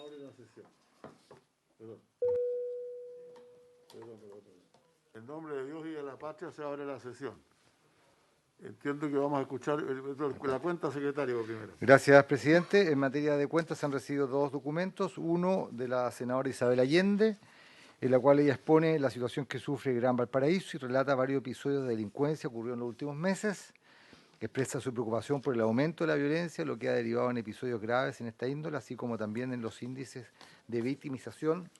abre la sesión. Perdón. En nombre de Dios y de la patria se abre la sesión. Entiendo que vamos a escuchar la cuenta, secretario, primero. Gracias, presidente. En materia de cuentas se han recibido dos documentos. Uno de la senadora Isabel Allende, en la cual ella expone la situación que sufre Gran Valparaíso y relata varios episodios de delincuencia ocurridos en los últimos meses. Expresa su preocupación por el aumento de la violencia, lo que ha derivado en episodios graves en esta índole, así como también en los índices de victimización,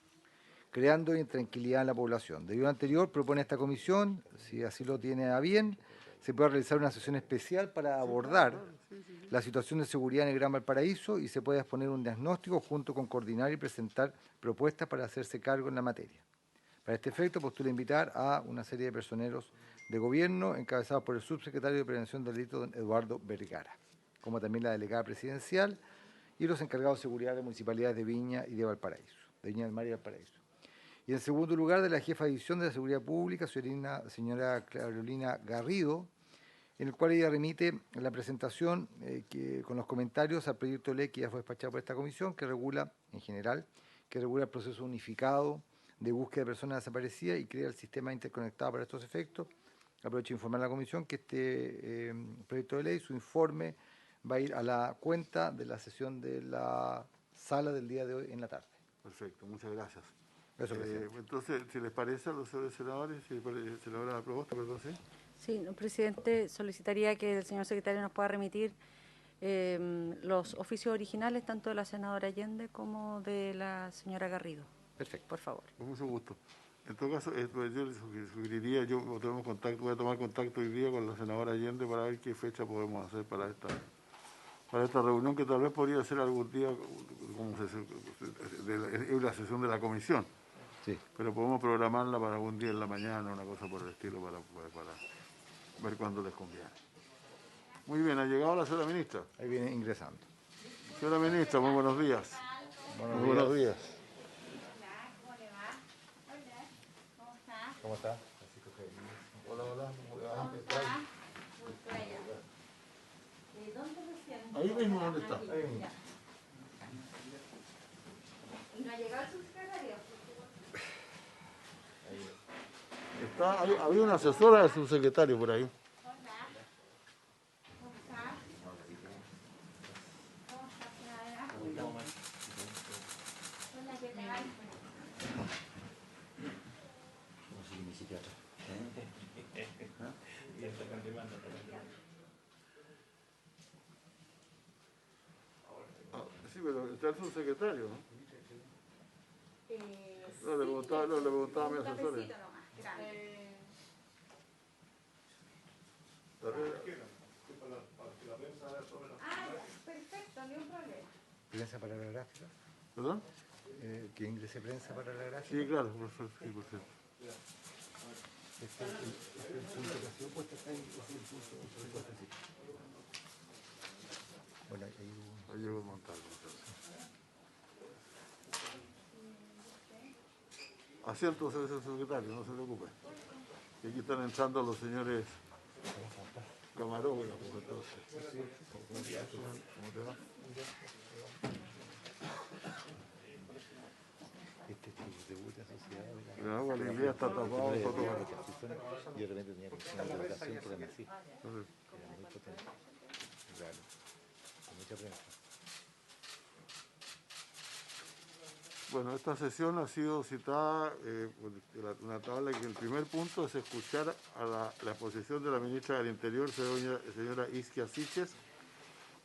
creando intranquilidad en la población. Debido a lo anterior, propone esta comisión, si así lo tiene a bien, se puede realizar una sesión especial para abordar la situación de seguridad en el Gran Valparaíso y se puede exponer un diagnóstico junto con coordinar y presentar propuestas para hacerse cargo en la materia. Para este efecto, postula invitar a una serie de personeros de gobierno encabezados por el subsecretario de Prevención del Delito, don Eduardo Vergara, como también la delegada presidencial y los encargados de seguridad de municipalidades de Viña y de Valparaíso, de Viña del Mar y Valparaíso. Y en segundo lugar, de la jefa de división de la Seguridad Pública, señora Carolina Garrido, en el cual ella remite la presentación con los comentarios al proyecto de ley que ya fue despachado por esta comisión, que regula, en general, que regula el proceso unificado de búsqueda de personas desaparecidas y crea el sistema interconectado para estos efectos. Aprovecho de informar a la comisión que este proyecto de ley, su informe, va a ir a la cuenta de la sesión de la sala del día de hoy en la tarde. Perfecto, muchas gracias. Eso, entonces, si les parece a los señores senadores, si se logra la propuesta, perdón, ¿sí? Sí, presidente, solicitaría que el señor secretario nos pueda remitir los oficios originales, tanto de la senadora Allende como de la señora Garrido. Perfecto. Por favor. Con mucho gusto. En todo caso, pues yo les sugeriría, voy a tomar contacto hoy día con la senadora Allende para ver qué fecha podemos hacer para esta reunión, que tal vez podría ser algún día en la sesión de la comisión. Sí. Pero podemos programarla para algún día en la mañana, una cosa por el estilo, para ver cuándo les conviene. Muy bien, ha llegado la señora ministra. Ahí viene ingresando. Señora ministra, muy buenos días. Buenos días. ¿Cómo está? Hola, hola. ¿Cómo le va? ¿Dónde recién? Ahí mismo, ¿dónde está? Ahí mismo. ¿Y no ha llegado el subsecretario? Había una asesora del subsecretario por ahí. Hola. ¿Cómo está? ¿Cómo está, senadora? Hola, ¿qué tal? Sí, pero está el subsecretario, ¿no? No, le preguntaba a mi asesora. Cafecito nomás, grande. Perfecto, ni un problema. ¿Prensa para la gráfica? ¿Perdón? ¿Que ingrese prensa para la gráfica? Sí, claro, por cierto. El punto que ha sido puesto está ahí, es el punto que puesto así. Bueno, Ahí llegó Montalvo. Asiento, señor secretario, no se preocupe. Y aquí están entrando los señores camarógrafos, entonces. ¿Cómo te va? este tributo de sociedad. El agua de Libia está tapado por todo. Y de repente tenía comisión de votación por el así. Era muy potente. Claro. Con mucha prensa. Bueno, esta sesión ha sido citada una tabla que el primer punto es escuchar a la exposición de la ministra del Interior, señora Isquia Siches,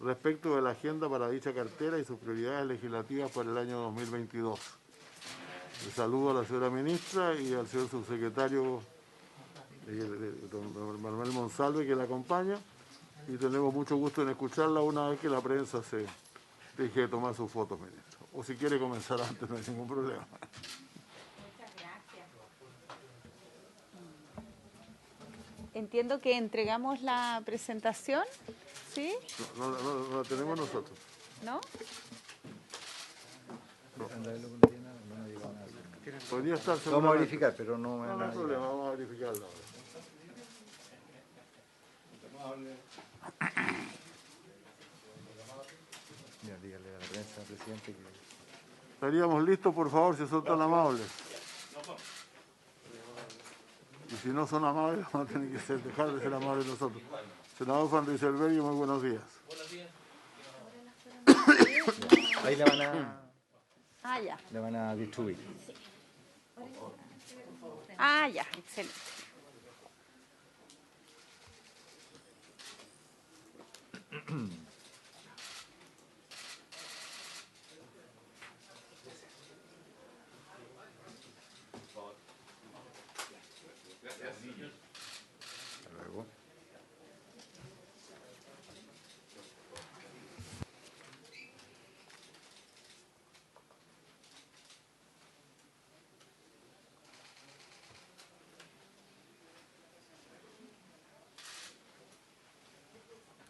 respecto de la agenda para dicha cartera y sus prioridades legislativas para el año 2022. Le saludo a la señora ministra y al señor subsecretario don Manuel Monsalve, que la acompaña, y tenemos mucho gusto en escucharla una vez que la prensa se deje de tomar sus fotos, ministra. O si quiere comenzar antes, no hay ningún problema. Muchas gracias. Entiendo que entregamos la presentación, ¿sí? No la tenemos nosotros. ¿No? Podría estar seguramente. Vamos a verificar, pero no me No hay problema, vamos a verificarlo ahora. Mira, dígale a la prensa, presidente, que Estaríamos listos, por favor, si son tan amables. Y si no son amables, vamos a tener que dejar de ser amables nosotros. Senador Juan Luis Elverio, muy buenos días. Ahí la van a, Ah, ya. la van a distribuir. Ah, ya, excelente. Hasta luego.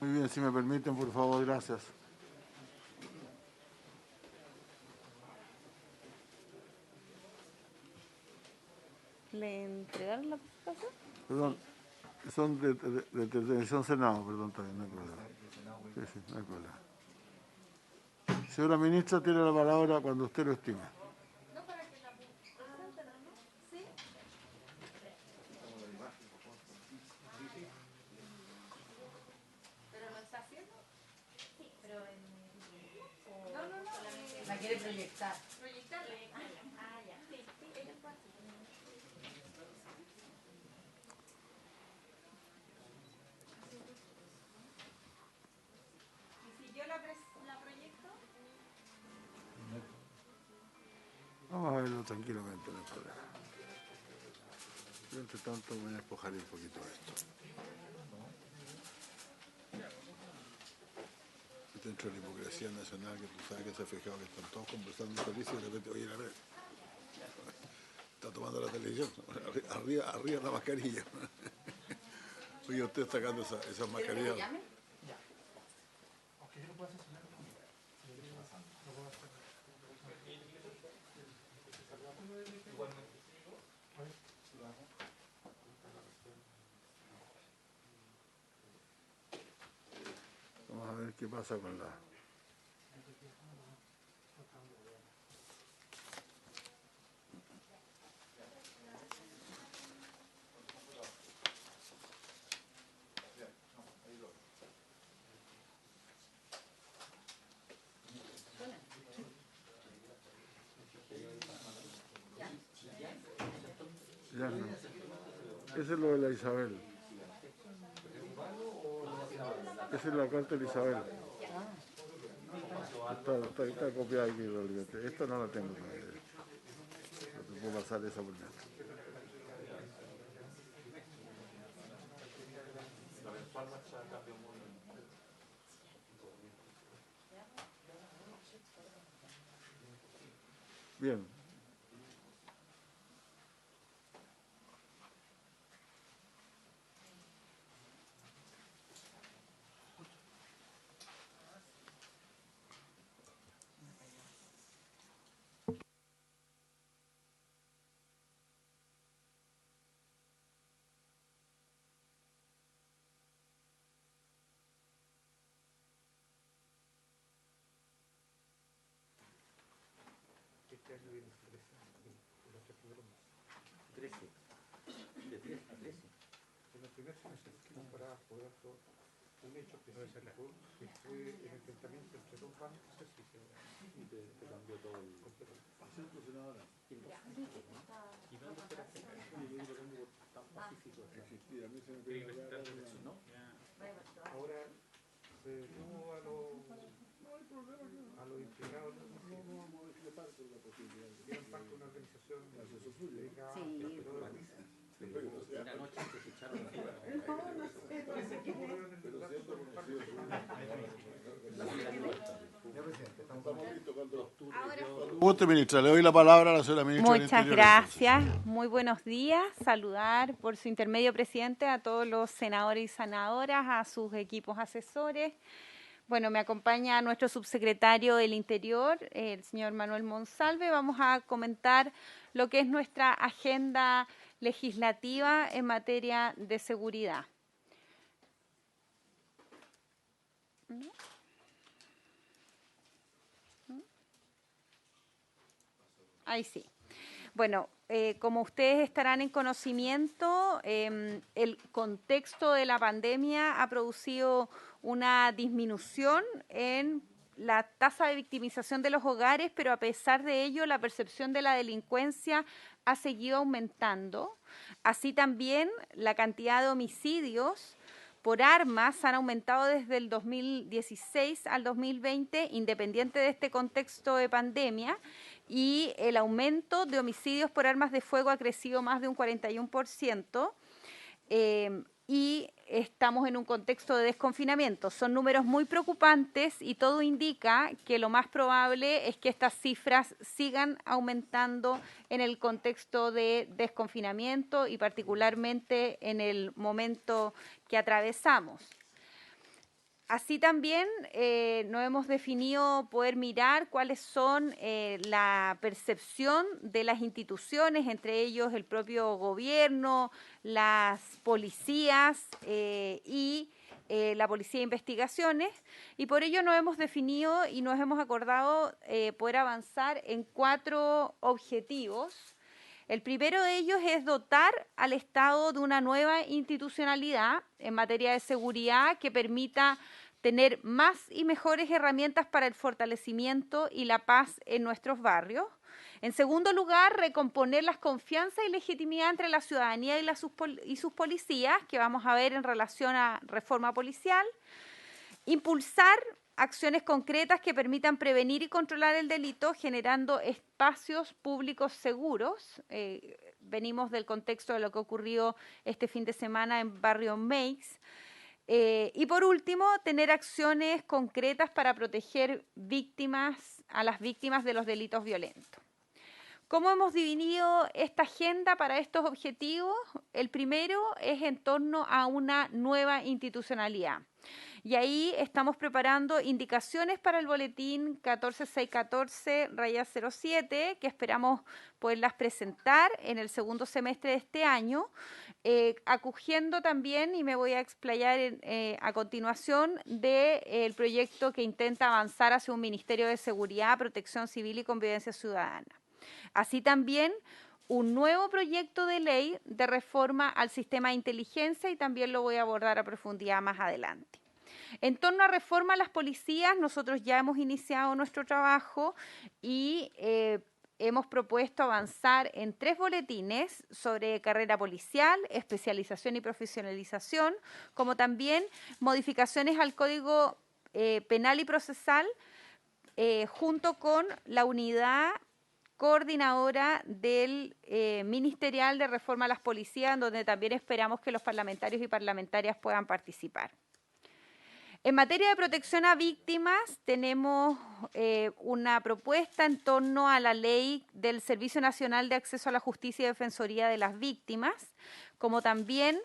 Muy bien, si me permiten, por favor, gracias. ¿Le entregaron la presentación? Perdón, son de Televisión Senado, perdón, también, no hay problema. Sí, sí, no hay problema. Señora ministra, tiene la palabra cuando usted lo estime. La quiere proyectar. Vamos a verlo tranquilamente, no hay problema. Yo, entre tanto, voy a despojarle un poquito de esto. Dentro de la hipocresía nacional, que tú sabes que se ha fijado que están todos conversando felices y de repente, oye, a ver, está tomando la televisión, arriba la mascarilla. Oye, usted sacando esas mascarillas. Vamos a ver qué pasa con la... Ya no. Ese es lo de la Isabel. Esa es la carta de Isabel. Está copiada aquí, olvídate. Esta no la tengo. No te puedo pasar esa por dentro. Bien. Un hecho específico que fue el enfrentamiento entre dos bancos y te cambió todo el Ahora se detuvo a los implicados, eran parte de una organización dedicada Usted, ministra, le doy la palabra a la señora ministra del Muchas Interior. gracias. Muy buenos días. Saludar por su intermedio, presidente, a todos los senadores y senadoras, a sus equipos asesores. Bueno, me acompaña nuestro subsecretario del Interior, el señor Manuel Monsalve. Vamos a comentar lo que es nuestra agenda legislativa en materia de seguridad. Ahí sí. Bueno, como ustedes estarán en conocimiento, el contexto de la pandemia ha producido una disminución en la tasa de victimización de los hogares, pero a pesar de ello, la percepción de la delincuencia ha seguido aumentando. Así también, la cantidad de homicidios por armas han aumentado desde el 2016 al 2020, independiente de este contexto de pandemia, y el aumento de homicidios por armas de fuego ha crecido más de un 41%, y estamos en un contexto de desconfinamiento. Son números muy preocupantes y todo indica que lo más probable es que estas cifras sigan aumentando en el contexto de desconfinamiento y particularmente en el momento que atravesamos. Así también nos hemos definido poder mirar cuáles son la percepción de las instituciones, entre ellos el propio gobierno, las policías y la Policía de Investigaciones, y por ello nos hemos definido y nos hemos acordado poder avanzar en 4 objetivos. El primero de ellos es dotar al Estado de una nueva institucionalidad en materia de seguridad que permita tener más y mejores herramientas para el fortalecimiento y la paz en nuestros barrios. En segundo lugar, recomponer las confianzas y legitimidad entre la ciudadanía y sus policías, que vamos a ver en relación a reforma policial. Impulsar acciones concretas que permitan prevenir y controlar el delito, generando espacios públicos seguros. Venimos del contexto de lo que ocurrió este fin de semana en Barrio Meix. Y por último, tener acciones concretas para proteger a las víctimas de los delitos violentos. ¿Cómo hemos dividido esta agenda para estos objetivos? El primero es en torno a una nueva institucionalidad. Y ahí estamos preparando indicaciones para el boletín 14614-07, que esperamos poderlas presentar en el segundo semestre de este año, acogiendo también, y me voy a explayar a continuación, del proyecto que intenta avanzar hacia un Ministerio de Seguridad, Protección Civil y Convivencia Ciudadana. Así también, un nuevo proyecto de ley de reforma al sistema de inteligencia, y también lo voy a abordar a profundidad más adelante. En torno a reforma a las policías, nosotros ya hemos iniciado nuestro trabajo y hemos propuesto avanzar en 3 boletines sobre carrera policial, especialización y profesionalización, como también modificaciones al Código Penal y Procesal, junto con la unidad coordinadora del Ministerial de Reforma a las Policías, donde también esperamos que los parlamentarios y parlamentarias puedan participar. En materia de protección a víctimas, tenemos una propuesta en torno a la ley del Servicio Nacional de Acceso a la Justicia y Defensoría de las Víctimas, como también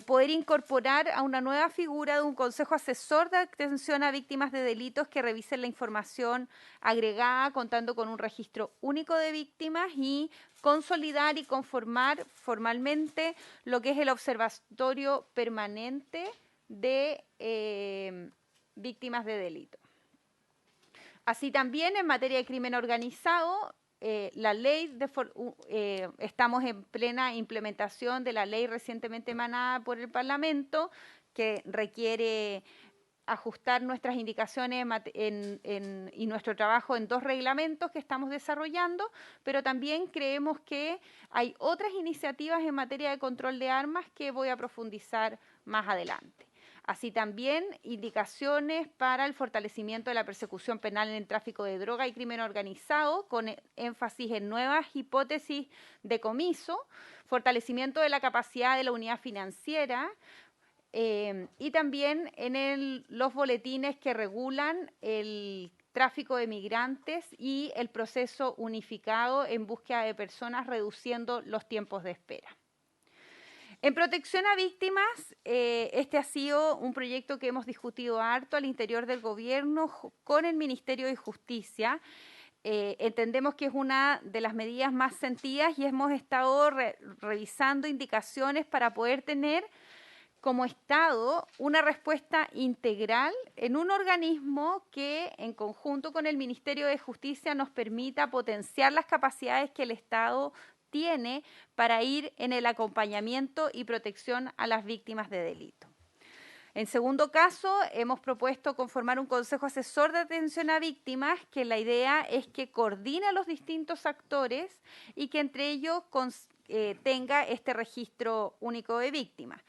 poder incorporar a una nueva figura de un consejo asesor de atención a víctimas de delitos que revisen la información agregada, contando con un registro único de víctimas, y consolidar y conformar formalmente lo que es el Observatorio Permanente de víctimas de delito. Así también, en materia de crimen organizado, la ley estamos en plena implementación de la ley recientemente emanada por el Parlamento, que requiere ajustar nuestras indicaciones y nuestro trabajo en 2 reglamentos que estamos desarrollando, pero también creemos que hay otras iniciativas en materia de control de armas que voy a profundizar más adelante. Así también, indicaciones para el fortalecimiento de la persecución penal en el tráfico de droga y crimen organizado, con énfasis en nuevas hipótesis de comiso, fortalecimiento de la capacidad de la unidad financiera, y también en los boletines que regulan el tráfico de migrantes y el proceso unificado en búsqueda de personas, reduciendo los tiempos de espera. En protección a víctimas, este ha sido un proyecto que hemos discutido harto al interior del gobierno con el Ministerio de Justicia. Entendemos que es una de las medidas más sentidas y hemos estado revisando indicaciones para poder tener como Estado una respuesta integral en un organismo que en conjunto con el Ministerio de Justicia nos permita potenciar las capacidades que el Estado tiene para ir en el acompañamiento y protección a las víctimas de delito. En segundo caso, hemos propuesto conformar un consejo asesor de atención a víctimas, que la idea es que coordine a los distintos actores y que entre ellos tenga este registro único de víctimas.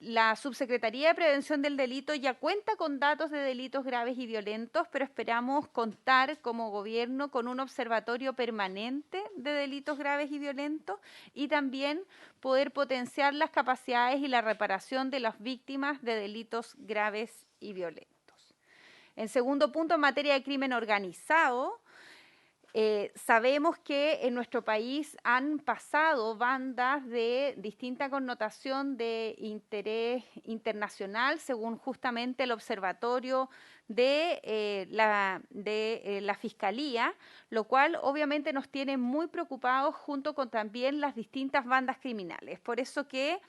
La Subsecretaría de Prevención del Delito ya cuenta con datos de delitos graves y violentos, pero esperamos contar como gobierno con un observatorio permanente de delitos graves y violentos y también poder potenciar las capacidades y la reparación de las víctimas de delitos graves y violentos. En segundo punto, en materia de crimen organizado, sabemos que en nuestro país han pasado bandas de distinta connotación de interés internacional, según justamente el observatorio de la Fiscalía, lo cual obviamente nos tiene muy preocupados junto con también las distintas bandas criminales. Por eso que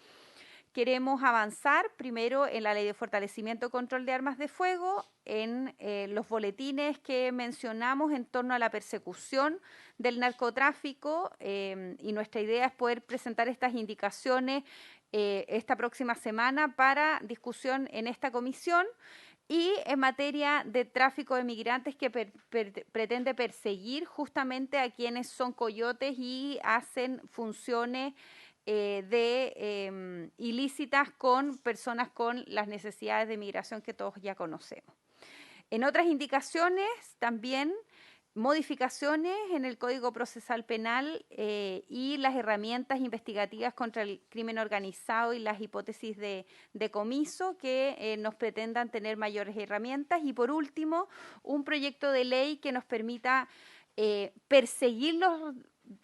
queremos avanzar primero en la Ley de Fortalecimiento y Control de Armas de Fuego, en los boletines que mencionamos en torno a la persecución del narcotráfico y nuestra idea es poder presentar estas indicaciones esta próxima semana para discusión en esta comisión. Y en materia de tráfico de migrantes que pretende perseguir justamente a quienes son coyotes y hacen funciones ilícitas con personas con las necesidades de migración que todos ya conocemos. En otras indicaciones también modificaciones en el Código Procesal Penal y las herramientas investigativas contra el crimen organizado y las hipótesis de decomiso que nos pretendan tener mayores herramientas. Y por último, un proyecto de ley que nos permita perseguir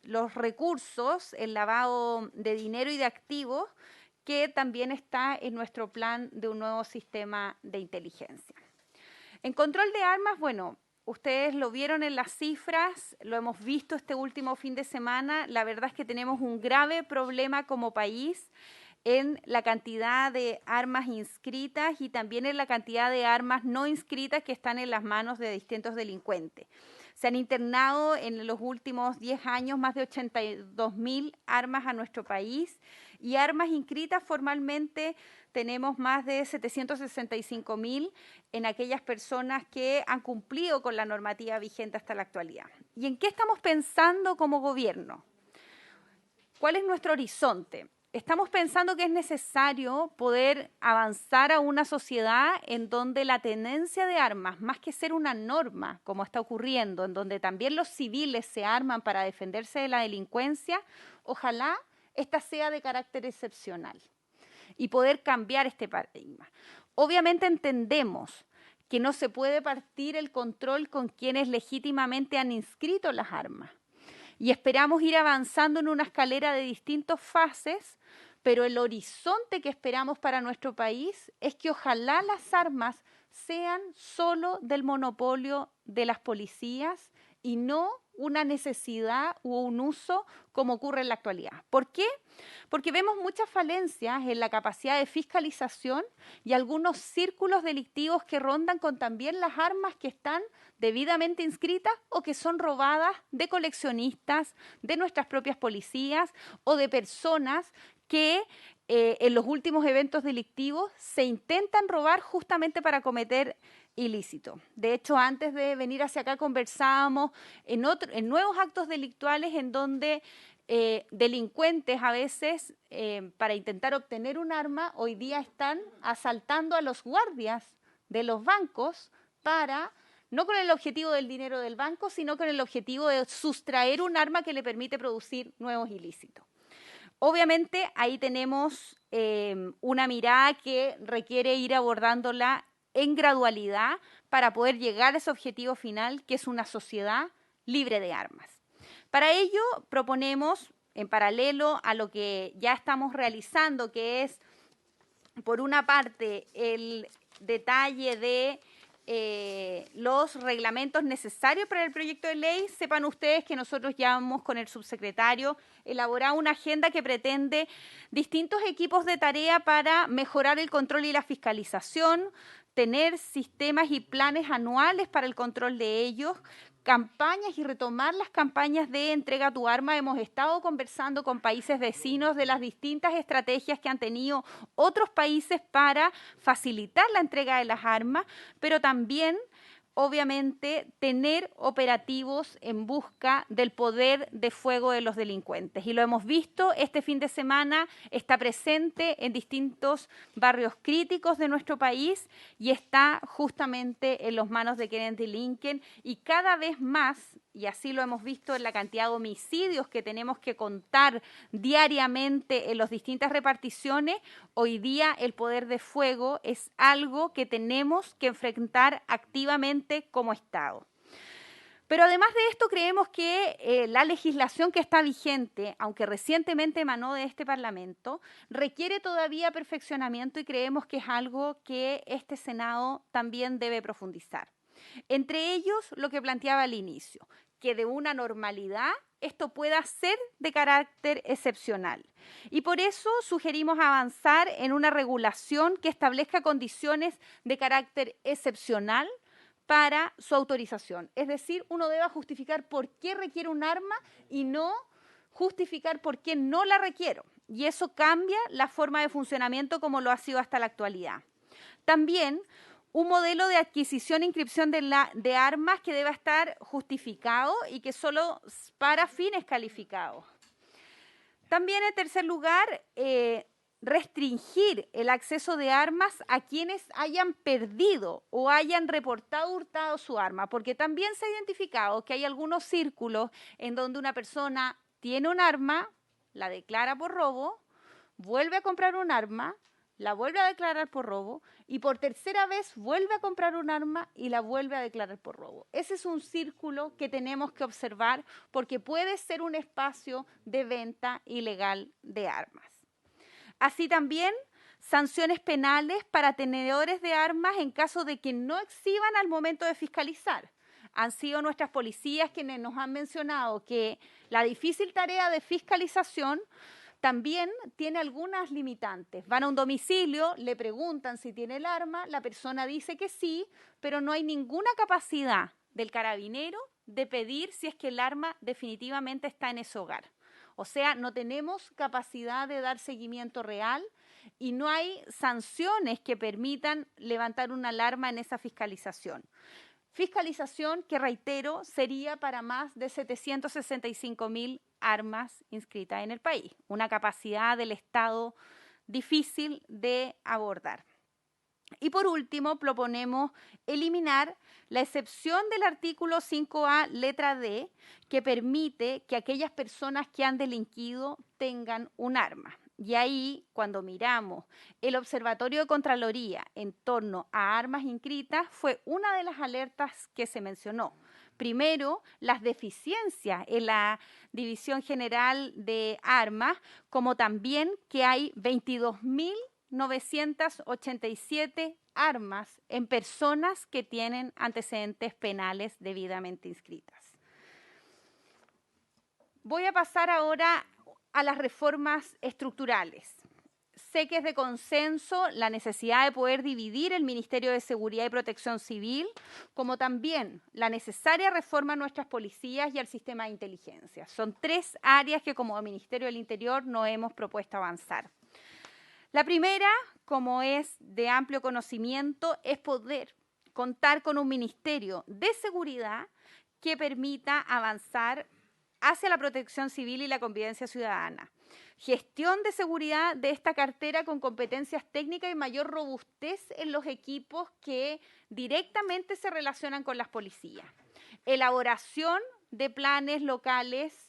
los recursos, el lavado de dinero y de activos, que también está en nuestro plan de un nuevo sistema de inteligencia. En control de armas, bueno, ustedes lo vieron en las cifras, lo hemos visto este último fin de semana, la verdad es que tenemos un grave problema como país en la cantidad de armas inscritas y también en la cantidad de armas no inscritas que están en las manos de distintos delincuentes. Se han internado en los últimos 10 años más de 82.000 armas a nuestro país y armas inscritas formalmente tenemos más de 765.000 en aquellas personas que han cumplido con la normativa vigente hasta la actualidad. ¿Y en qué estamos pensando como gobierno? ¿Cuál es nuestro horizonte? Estamos pensando que es necesario poder avanzar a una sociedad en donde la tenencia de armas, más que ser una norma, como está ocurriendo, en donde también los civiles se arman para defenderse de la delincuencia, ojalá esta sea de carácter excepcional y poder cambiar este paradigma. Obviamente entendemos que no se puede partir el control con quienes legítimamente han inscrito las armas. Y esperamos ir avanzando en una escalera de distintas fases, pero el horizonte que esperamos para nuestro país es que ojalá las armas sean solo del monopolio de las policías y no una necesidad o un uso como ocurre en la actualidad. ¿Por qué? Porque vemos muchas falencias en la capacidad de fiscalización y algunos círculos delictivos que rondan con también las armas que están debidamente inscritas o que son robadas de coleccionistas, de nuestras propias policías o de personas que en los últimos eventos delictivos se intentan robar justamente para cometer ilícito. De hecho, antes de venir hacia acá conversábamos en nuevos actos delictuales en donde delincuentes a veces para intentar obtener un arma hoy día están asaltando a los guardias de los bancos para, no con el objetivo del dinero del banco, sino con el objetivo de sustraer un arma que le permite producir nuevos ilícitos. Obviamente ahí tenemos una mirada que requiere ir abordándola en gradualidad para poder llegar a ese objetivo final, que es una sociedad libre de armas. Para ello proponemos, en paralelo a lo que ya estamos realizando, que es, por una parte, el detalle de los reglamentos necesarios para el proyecto de ley, sepan ustedes que nosotros ya vamos con el subsecretario elaborar una agenda que pretende distintos equipos de tarea para mejorar el control y la fiscalización, tener sistemas y planes anuales para el control de ellos, campañas y retomar las campañas de entrega tu arma. Hemos estado conversando con países vecinos de las distintas estrategias que han tenido otros países para facilitar la entrega de las armas, pero también, obviamente, tener operativos en busca del poder de fuego de los delincuentes. Y lo hemos visto, este fin de semana está presente en distintos barrios críticos de nuestro país y está justamente en las manos de Kennedy Lincoln, y cada vez más, y así lo hemos visto en la cantidad de homicidios que tenemos que contar diariamente en las distintas reparticiones, hoy día el poder de fuego es algo que tenemos que enfrentar activamente como Estado. Pero además de esto, creemos que la legislación que está vigente, aunque recientemente emanó de este Parlamento, requiere todavía perfeccionamiento y creemos que es algo que este Senado también debe profundizar. Entre ellos, lo que planteaba al inicio, que de una normalidad esto pueda ser de carácter excepcional. Y por eso sugerimos avanzar en una regulación que establezca condiciones de carácter excepcional para su autorización. Es decir, uno debe justificar por qué requiere un arma y no justificar por qué no la requiero. Y eso cambia la forma de funcionamiento como lo ha sido hasta la actualidad. También un modelo de adquisición e inscripción de armas que deba estar justificado y que solo para fines calificados. También, en tercer lugar, restringir el acceso de armas a quienes hayan perdido o hayan reportado hurtado su arma, porque también se ha identificado que hay algunos círculos en donde una persona tiene un arma, la declara por robo, vuelve a comprar un arma, la vuelve a declarar por robo y por tercera vez vuelve a comprar un arma y la vuelve a declarar por robo. Ese es un círculo que tenemos que observar porque puede ser un espacio de venta ilegal de armas. Así también, sanciones penales para tenedores de armas en caso de que no exhiban al momento de fiscalizar. Han sido nuestras policías quienes nos han mencionado que la difícil tarea de fiscalización también tiene algunas limitantes. Van a un domicilio, le preguntan si tiene el arma, la persona dice que sí, pero no hay ninguna capacidad del carabinero de pedir si es que el arma definitivamente está en ese hogar. O sea, no tenemos capacidad de dar seguimiento real y no hay sanciones que permitan levantar una alarma en esa fiscalización. Fiscalización que, reitero, sería para más de 765.000 armas inscritas en el país. Una capacidad del Estado difícil de abordar. Y por último, proponemos eliminar la excepción del artículo 5A, letra D, que permite que aquellas personas que han delinquido tengan un arma. Y ahí, cuando miramos el Observatorio de Contraloría en torno a armas inscritas, fue una de las alertas que se mencionó. Primero, las deficiencias en la División General de Armas, como también que hay 22.987 armas en personas que tienen antecedentes penales debidamente inscritas. Voy a pasar ahora a las reformas estructurales. Sé que es de consenso la necesidad de poder dividir el Ministerio de Seguridad y Protección Civil, como también la necesaria reforma a nuestras policías y al sistema de inteligencia. Son tres áreas que como Ministerio del Interior no hemos propuesto avanzar. La primera, como es de amplio conocimiento, es poder contar con un Ministerio de Seguridad que permita avanzar hacia la protección civil y la convivencia ciudadana. Gestión de seguridad de esta cartera con competencias técnicas y mayor robustez en los equipos que directamente se relacionan con las policías. Elaboración de planes locales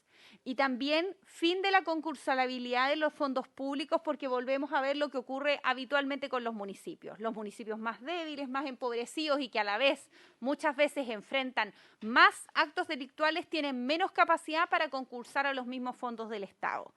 y también fin de la concursabilidad de los fondos públicos, porque volvemos a ver lo que ocurre habitualmente con los municipios más débiles, más empobrecidos y que a la vez muchas veces enfrentan más actos delictuales, tienen menos capacidad para concursar a los mismos fondos del Estado.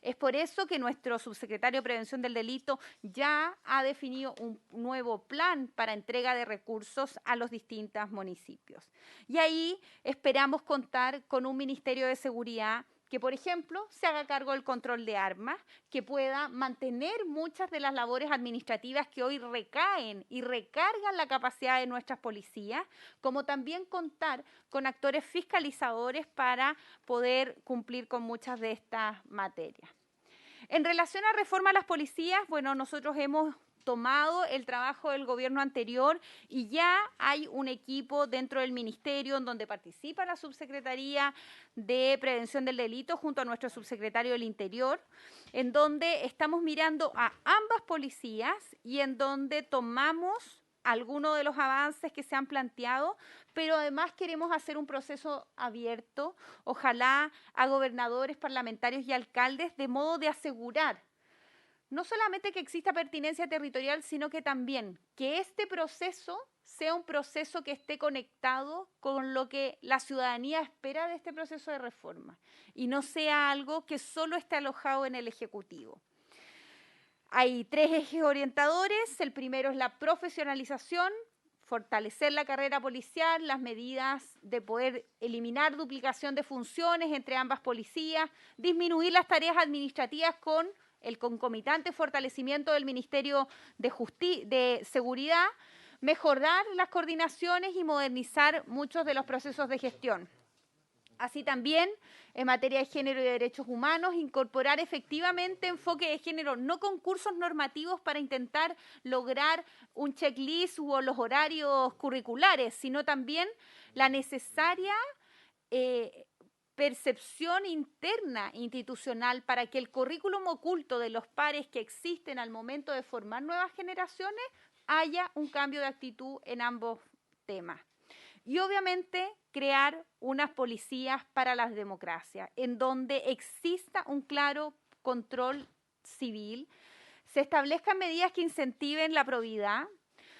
Es por eso que nuestro subsecretario de Prevención del Delito ya ha definido un nuevo plan para entrega de recursos a los distintos municipios. Y ahí esperamos contar con un Ministerio de Seguridad que, por ejemplo, se haga cargo del control de armas, que pueda mantener muchas de las labores administrativas que hoy recaen y recargan la capacidad de nuestras policías, como también contar con actores fiscalizadores para poder cumplir con muchas de estas materias. En relación a reforma a las policías, bueno, nosotros hemos tomado el trabajo del gobierno anterior y ya hay un equipo dentro del ministerio en donde participa la Subsecretaría de Prevención del Delito junto a nuestro subsecretario del Interior, en donde estamos mirando a ambas policías y en donde tomamos algunos de los avances que se han planteado, pero además queremos hacer un proceso abierto, ojalá a gobernadores, parlamentarios y alcaldes, de modo de asegurar no solamente que exista pertinencia territorial, sino que también que este proceso sea un proceso que esté conectado con lo que la ciudadanía espera de este proceso de reforma y no sea algo que solo esté alojado en el Ejecutivo. Hay 3 ejes orientadores. El primero es la profesionalización, fortalecer la carrera policial, las medidas de poder eliminar duplicación de funciones entre ambas policías, disminuir las tareas administrativas con el concomitante fortalecimiento del Ministerio de Seguridad, mejorar las coordinaciones y modernizar muchos de los procesos de gestión. Así también, en materia de género y de derechos humanos, incorporar efectivamente enfoque de género, no con cursos normativos para intentar lograr un checklist o los horarios curriculares, sino también la necesaria percepción interna institucional para que el currículum oculto de los pares que existen al momento de formar nuevas generaciones haya un cambio de actitud en ambos temas. Y obviamente crear unas policías para las democracias, en donde exista un claro control civil, se establezcan medidas que incentiven la probidad,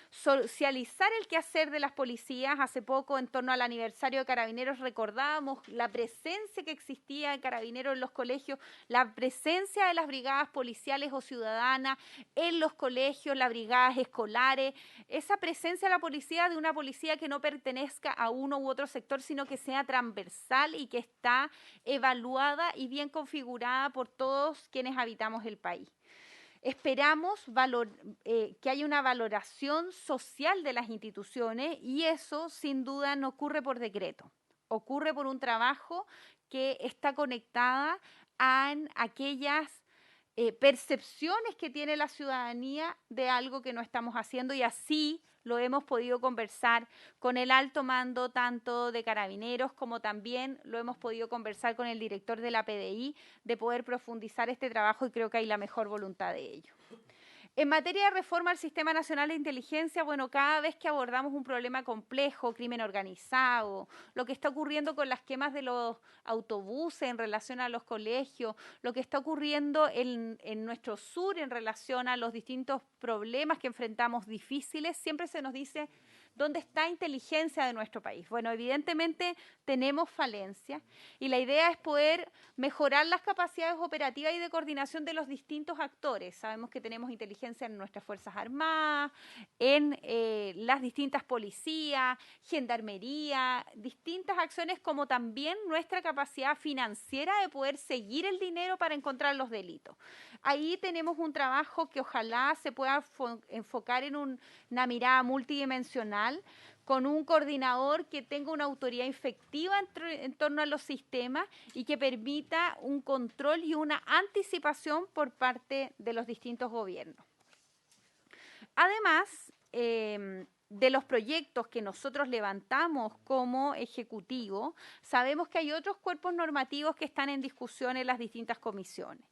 socializar el quehacer de las policías. Hace poco, en torno al aniversario de Carabineros, recordábamos la presencia que existía de Carabineros en los colegios, la presencia de las brigadas policiales o ciudadanas en los colegios, las brigadas escolares, esa presencia de la policía, de una policía que no pertenezca a uno u otro sector, sino que sea transversal y que está evaluada y bien configurada por todos quienes habitamos el país. Esperamos que haya una valoración social de las instituciones y eso sin duda no ocurre por decreto, ocurre por un trabajo que está conectada a aquellas percepciones que tiene la ciudadanía de algo que no estamos haciendo y así lo hemos podido conversar con el alto mando tanto de Carabineros como también lo hemos podido conversar con el director de la PDI de poder profundizar este trabajo y creo que hay la mejor voluntad de ello. En materia de reforma al Sistema Nacional de Inteligencia, bueno, cada vez que abordamos un problema complejo, crimen organizado, lo que está ocurriendo con las quemas de los autobuses en relación a los colegios, lo que está ocurriendo en nuestro sur en relación a los distintos problemas que enfrentamos difíciles, siempre se nos dice ¿dónde está inteligencia de nuestro país? Bueno, evidentemente tenemos falencias y la idea es poder mejorar las capacidades operativas y de coordinación de los distintos actores. Sabemos que tenemos inteligencia en nuestras Fuerzas Armadas, en las distintas policías, gendarmería, distintas acciones como también nuestra capacidad financiera de poder seguir el dinero para encontrar los delitos. Ahí tenemos un trabajo que ojalá se pueda enfocar en una mirada multidimensional con un coordinador que tenga una autoridad efectiva en torno a los sistemas y que permita un control y una anticipación por parte de los distintos gobiernos. Además, de los proyectos que nosotros levantamos como Ejecutivo, sabemos que hay otros cuerpos normativos que están en discusión en las distintas comisiones.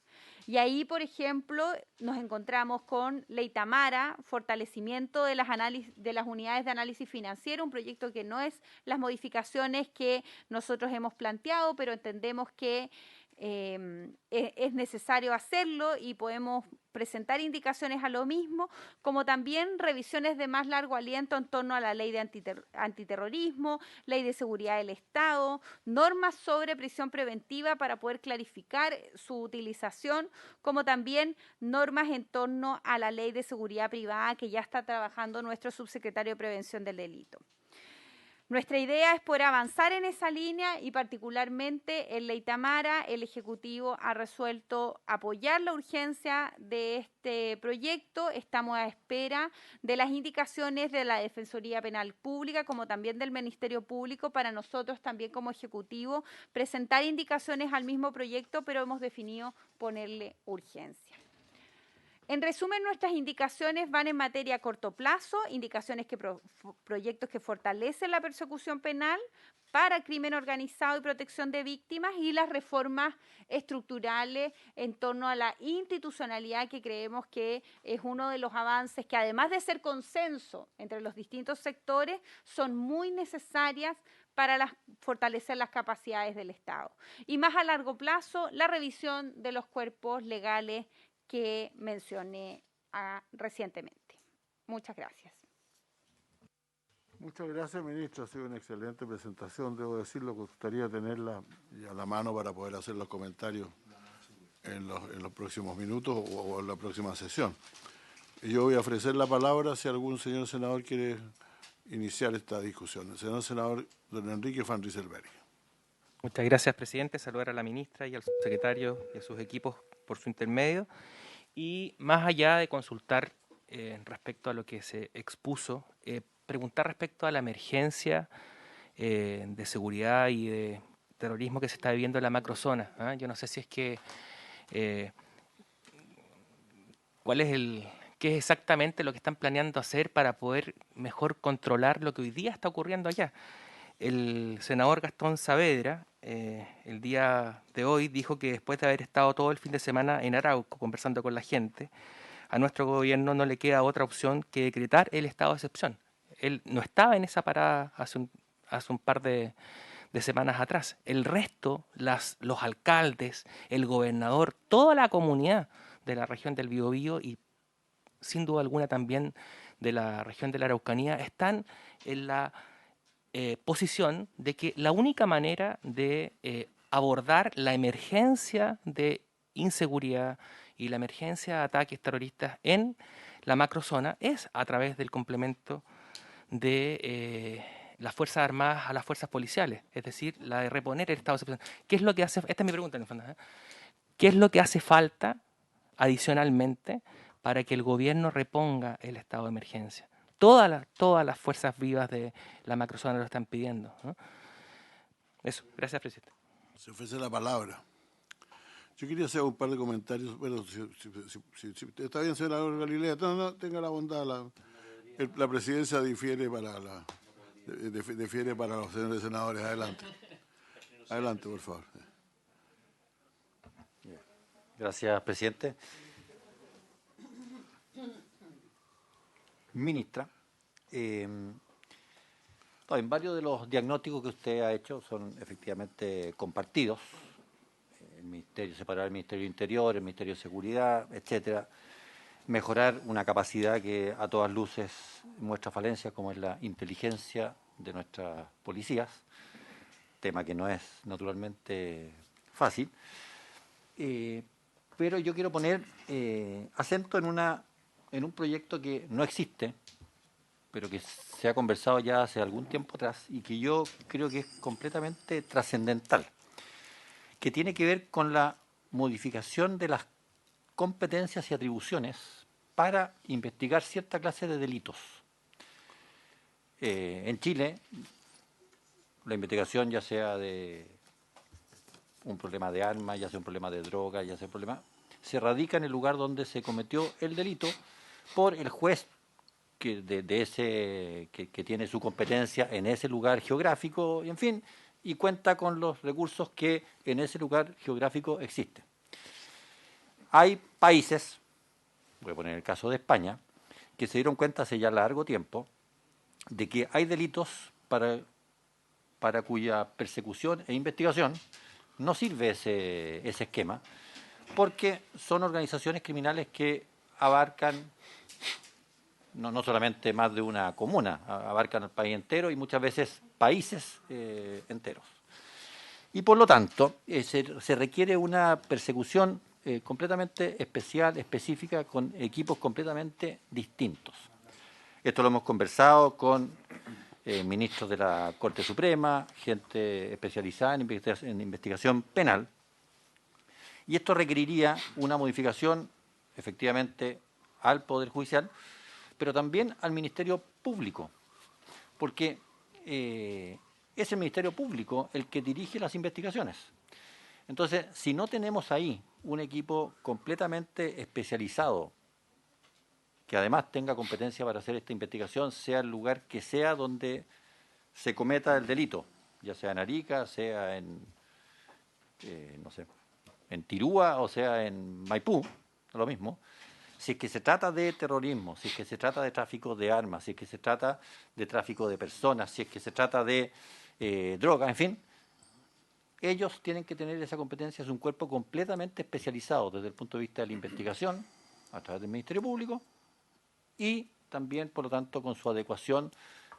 Y ahí, por ejemplo, nos encontramos con Ley Tamara, fortalecimiento de las unidades de análisis financiero, un proyecto que no es las modificaciones que nosotros hemos planteado, pero entendemos que es necesario hacerlo y podemos presentar indicaciones a lo mismo, como también revisiones de más largo aliento en torno a la ley de antiterrorismo, ley de seguridad del Estado, normas sobre prisión preventiva para poder clarificar su utilización, como también normas en torno a la ley de seguridad privada que ya está trabajando nuestro subsecretario de Prevención del Delito. Nuestra idea es poder avanzar en esa línea y particularmente en Ley Tamara el Ejecutivo ha resuelto apoyar la urgencia de este proyecto. Estamos a espera de las indicaciones de la Defensoría Penal Pública como también del Ministerio Público para nosotros también como Ejecutivo presentar indicaciones al mismo proyecto, pero hemos definido ponerle urgencia. En resumen, nuestras indicaciones van en materia a corto plazo, indicaciones proyectos que fortalecen la persecución penal para crimen organizado y protección de víctimas y las reformas estructurales en torno a la institucionalidad que creemos que es uno de los avances que además de ser consenso entre los distintos sectores, son muy necesarias para fortalecer las capacidades del Estado. Y más a largo plazo, la revisión de los cuerpos legales que mencioné recientemente. Muchas gracias. Muchas gracias, ministro. Ha sido una excelente presentación. Debo decirlo, que gustaría tenerla a la mano para poder hacer los comentarios en los próximos minutos o en la próxima sesión. Yo voy a ofrecer la palabra si algún señor senador quiere iniciar esta discusión. El señor senador don Enrique Van Rieselberghe. Muchas gracias, presidente. Saludar a la ministra y al subsecretario y a sus equipos por su intermedio. Y más allá de consultar respecto a lo que se expuso, preguntar respecto a la emergencia de seguridad y de terrorismo que se está viviendo en la macrozona. ¿Ah? Yo no sé si es que qué es exactamente lo que están planeando hacer para poder mejor controlar lo que hoy día está ocurriendo allá. El senador Gastón Saavedra el día de hoy dijo que después de haber estado todo el fin de semana en Arauco conversando con la gente, a nuestro gobierno no le queda otra opción que decretar el estado de excepción. Él no estaba en esa parada hace un par de semanas atrás. El resto, los alcaldes, el gobernador, toda la comunidad de la región del Biobío y sin duda alguna también de la región de la Araucanía están en la posición de que la única manera de abordar la emergencia de inseguridad y la emergencia de ataques terroristas en la macrozona es a través del complemento de las Fuerzas Armadas a las fuerzas policiales, es decir, la de reponer el estado de excepción. ¿Qué es lo que hace? Esta es mi pregunta en el fondo. ¿Qué es lo que hace falta adicionalmente para que el gobierno reponga el estado de emergencia? Todas las fuerzas vivas de la macrozona lo están pidiendo, ¿no? Eso, gracias, presidente. Se ofrece la palabra. Yo quería hacer un par de comentarios. Bueno, si está bien, senador Galilea, no, tenga la bondad. La presidencia difiere para los señores senadores. Adelante. Adelante, por favor. Gracias, presidente. Ministra, en varios de los diagnósticos que usted ha hecho son efectivamente compartidos. El Ministerio, separar el Ministerio de Interior, el Ministerio de Seguridad, etcétera. Mejorar una capacidad que a todas luces muestra falencias, como es la inteligencia de nuestras policías, tema que no es naturalmente fácil. Pero yo quiero poner acento en un proyecto que no existe, pero que se ha conversado ya hace algún tiempo atrás y que yo creo que es completamente trascendental, que tiene que ver con la modificación de las competencias y atribuciones para investigar cierta clase de delitos. En Chile, la investigación ya sea de un problema de armas, ya sea un problema de droga, ya sea un problema, se radica en el lugar donde se cometió el delito por el juez que tiene su competencia en ese lugar geográfico, en fin, y cuenta con los recursos que en ese lugar geográfico existen. Hay países, voy a poner el caso de España, que se dieron cuenta hace ya largo tiempo de que hay delitos para cuya persecución e investigación no sirve ese esquema, porque son organizaciones criminales que abarcan no solamente más de una comuna, abarcan el país entero y muchas veces países enteros. Y por lo tanto, se requiere una persecución completamente especial, específica, con equipos completamente distintos. Esto lo hemos conversado con ministros de la Corte Suprema, gente especializada en investigación penal, y esto requeriría una modificación, efectivamente, al Poder Judicial, pero también al Ministerio Público, porque es el Ministerio Público el que dirige las investigaciones. Entonces, si no tenemos ahí un equipo completamente especializado, que además tenga competencia para hacer esta investigación, sea el lugar que sea donde se cometa el delito, ya sea en Arica, sea en, no sé, en Tirúa o sea en Maipú, lo mismo. Si es que se trata de terrorismo, si es que se trata de tráfico de armas, si es que se trata de tráfico de personas, si es que se trata de droga, en fin, ellos tienen que tener esa competencia, es un cuerpo completamente especializado desde el punto de vista de la investigación, a través del Ministerio Público, y también, por lo tanto, con su adecuación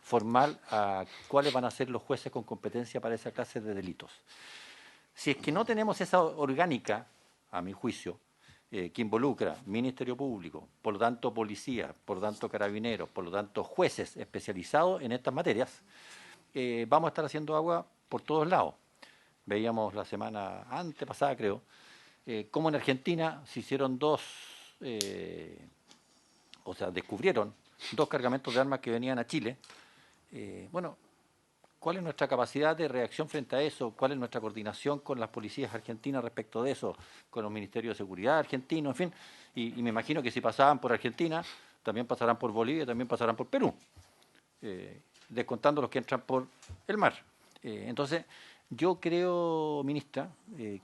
formal a cuáles van a ser los jueces con competencia para esa clase de delitos. Si es que no tenemos esa orgánica, a mi juicio, que involucra Ministerio Público, por lo tanto policía, por lo tanto carabineros, por lo tanto jueces especializados en estas materias, vamos a estar haciendo agua por todos lados. Veíamos la semana antepasada, creo, cómo en Argentina se hicieron descubrieron 2 cargamentos de armas que venían a Chile. Bueno, ¿cuál es nuestra capacidad de reacción frente a eso? ¿Cuál es nuestra coordinación con las policías argentinas respecto de eso? Con los ministerios de seguridad argentinos, en fin. Y me imagino que si pasaban por Argentina, también pasarán por Bolivia, también pasarán por Perú, descontando los que entran por el mar. Entonces, yo creo, ministra,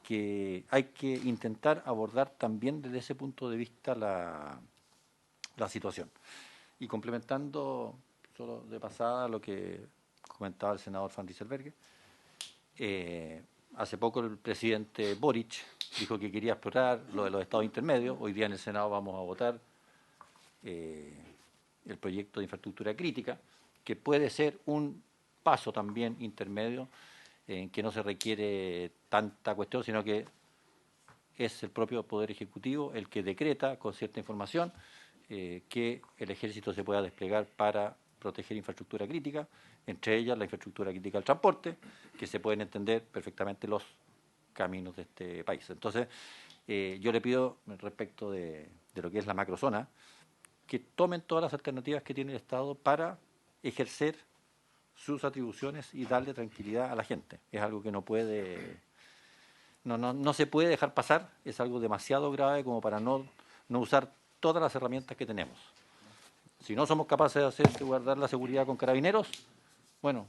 que hay que intentar abordar también desde ese punto de vista la situación. Y complementando, solo de pasada, lo que comentaba el senador Van Rieselberghe, hace poco el presidente Boric dijo que quería explorar lo de los estados intermedios. Hoy día en el Senado vamos a votar el proyecto de infraestructura crítica, que puede ser un paso también intermedio en que no se requiere tanta cuestión, sino que es el propio Poder Ejecutivo el que decreta con cierta información que el Ejército se pueda desplegar para proteger infraestructura crítica, entre ellas la infraestructura crítica del transporte, que se pueden entender perfectamente los caminos de este país. Entonces, yo le pido, respecto de lo que es la macrozona, que tomen todas las alternativas que tiene el Estado para ejercer sus atribuciones y darle tranquilidad a la gente. Es algo que no se puede dejar pasar, es algo demasiado grave como para no usar todas las herramientas que tenemos. Si no somos capaces de guardar la seguridad con carabineros, bueno,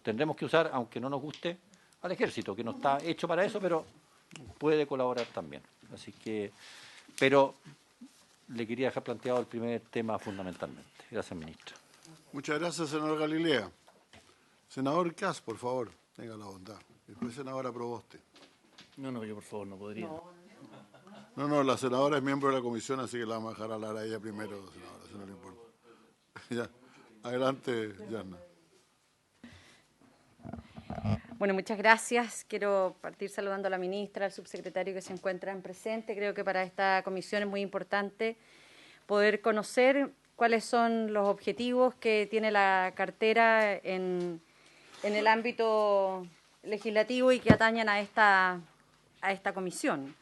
tendremos que usar, aunque no nos guste, al Ejército, que no está hecho para eso, pero puede colaborar también. Así que, pero le quería dejar planteado el primer tema fundamentalmente. Gracias, ministra. Muchas gracias, senador Galilea. Senador Kass, por favor, tenga la bondad. Después, senadora Proboste. No, yo por favor no podría. No, la senadora es miembro de la comisión, así que la vamos a dejar hablar a ella primero, senadora, si no le importa. Ya. Adelante, Yarna. Bueno, muchas gracias. Quiero partir saludando a la ministra, al subsecretario que se encuentran presentes. Creo que para esta comisión es muy importante poder conocer cuáles son los objetivos que tiene la cartera en el ámbito legislativo y que atañen a esta comisión.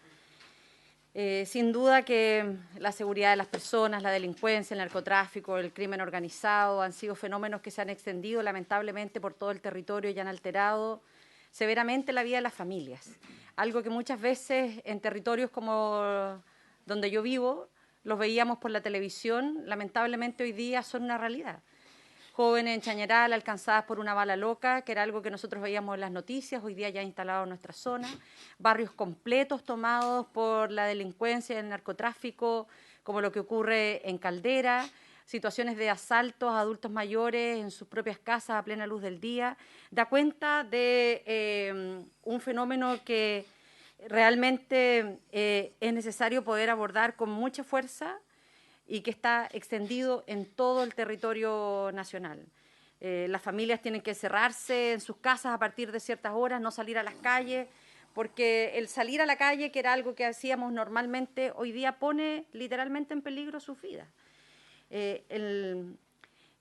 Sin duda que la seguridad de las personas, la delincuencia, el narcotráfico, el crimen organizado han sido fenómenos que se han extendido lamentablemente por todo el territorio y han alterado severamente la vida de las familias. Algo que muchas veces en territorios como donde yo vivo los veíamos por la televisión, lamentablemente hoy día son una realidad. Jóvenes en Chañaral alcanzadas por una bala loca, que era algo que nosotros veíamos en las noticias, hoy día ya instalado en nuestra zona, barrios completos tomados por la delincuencia y el narcotráfico, como lo que ocurre en Caldera, situaciones de asaltos a adultos mayores en sus propias casas a plena luz del día, da cuenta de un fenómeno que realmente es necesario poder abordar con mucha fuerza y que está extendido en todo el territorio nacional. Las familias tienen que encerrarse en sus casas a partir de ciertas horas, no salir a las calles, porque el salir a la calle, que era algo que hacíamos normalmente, hoy día pone literalmente en peligro sus vidas. El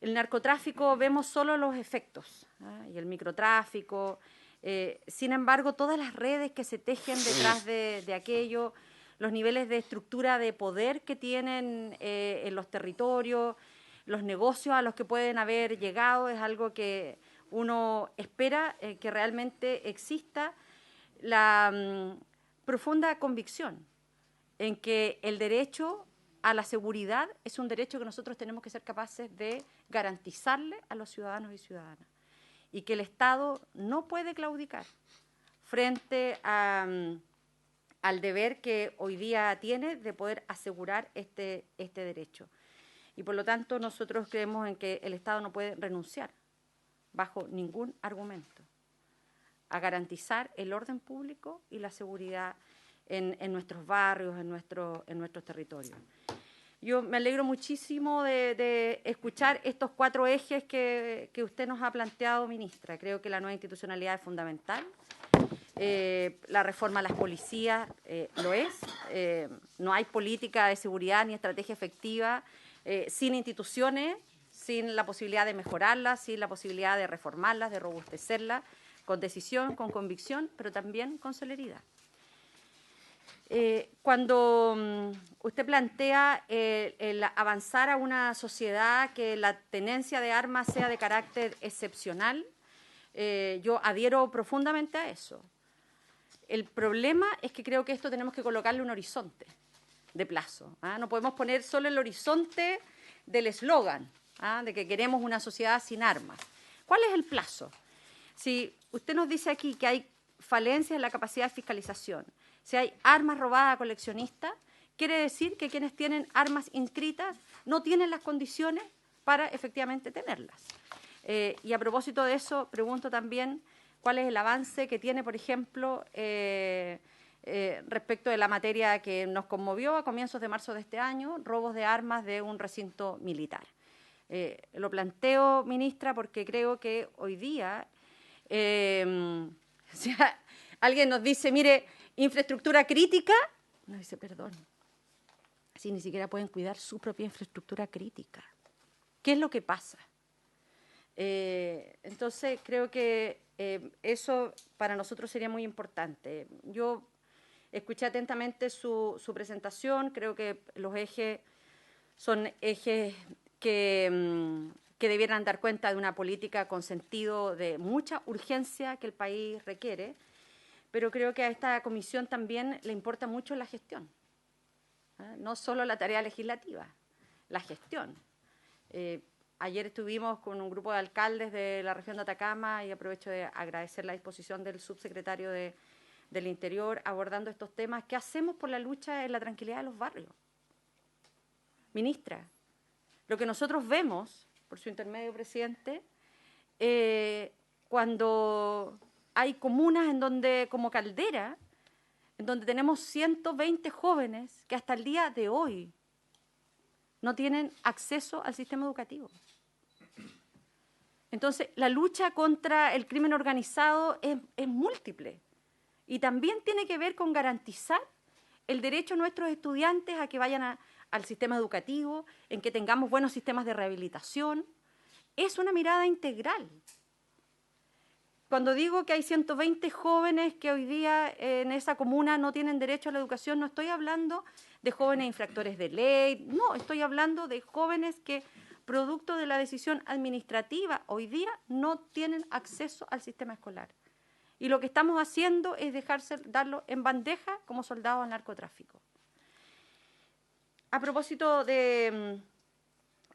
narcotráfico vemos solo los efectos, y el microtráfico. Sin embargo, todas las redes que se tejen detrás de aquello, los niveles de estructura de poder que tienen en los territorios, los negocios a los que pueden haber llegado, es algo que uno espera que realmente exista la profunda convicción en que el derecho a la seguridad es un derecho que nosotros tenemos que ser capaces de garantizarle a los ciudadanos y ciudadanas, y que el Estado no puede claudicar frente al deber que hoy día tiene de poder asegurar este derecho. Y por lo tanto nosotros creemos en que el Estado no puede renunciar bajo ningún argumento a garantizar el orden público y la seguridad en nuestros barrios, en nuestros territorios. Yo me alegro muchísimo de escuchar estos 4 ejes que usted nos ha planteado, ministra. Creo que la nueva institucionalidad es fundamental. La reforma a las policías lo es. No hay política de seguridad ni estrategia efectiva sin instituciones, sin la posibilidad de mejorarlas, sin la posibilidad de reformarlas, de robustecerlas, con decisión, con convicción, pero también con celeridad. Cuando usted plantea el avanzar a una sociedad que la tenencia de armas sea de carácter excepcional, yo adhiero profundamente a eso. El problema es que creo que esto tenemos que colocarle un horizonte de plazo. No podemos poner solo el horizonte del eslogan de que queremos una sociedad sin armas. ¿Cuál es el plazo? Si usted nos dice aquí que hay falencias en la capacidad de fiscalización, si hay armas robadas a coleccionistas, quiere decir que quienes tienen armas inscritas no tienen las condiciones para efectivamente tenerlas. Y a propósito de eso, pregunto también cuál es el avance que tiene, por ejemplo, respecto de la materia que nos conmovió a comienzos de marzo de este año, robos de armas de un recinto militar. Lo planteo, ministra, porque creo que hoy día, si alguien nos dice, mire, infraestructura crítica, nos dice, perdón, si ni siquiera pueden cuidar su propia infraestructura crítica. ¿Qué es lo que pasa? Entonces, creo que eso para nosotros sería muy importante. Yo escuché atentamente su presentación, creo que los ejes son ejes que debieran dar cuenta de una política con sentido de mucha urgencia que el país requiere, pero creo que a esta comisión también le importa mucho la gestión, no solo la tarea legislativa, la gestión. Ayer estuvimos con un grupo de alcaldes de la región de Atacama y aprovecho de agradecer la disposición del subsecretario del Interior abordando estos temas. ¿Qué hacemos por la lucha en la tranquilidad de los barrios? Ministra, lo que nosotros vemos, por su intermedio, presidente, cuando hay comunas en donde, como Caldera, en donde tenemos 120 jóvenes que hasta el día de hoy no tienen acceso al sistema educativo. Entonces, la lucha contra el crimen organizado es múltiple y también tiene que ver con garantizar el derecho de nuestros estudiantes a que vayan al sistema educativo, en que tengamos buenos sistemas de rehabilitación. Es una mirada integral. Cuando digo que hay 120 jóvenes que hoy día en esa comuna no tienen derecho a la educación, no estoy hablando de jóvenes infractores de ley, no, estoy hablando de jóvenes que, producto de la decisión administrativa, hoy día no tienen acceso al sistema escolar. Y lo que estamos haciendo es darlo en bandeja como soldados al narcotráfico. A propósito de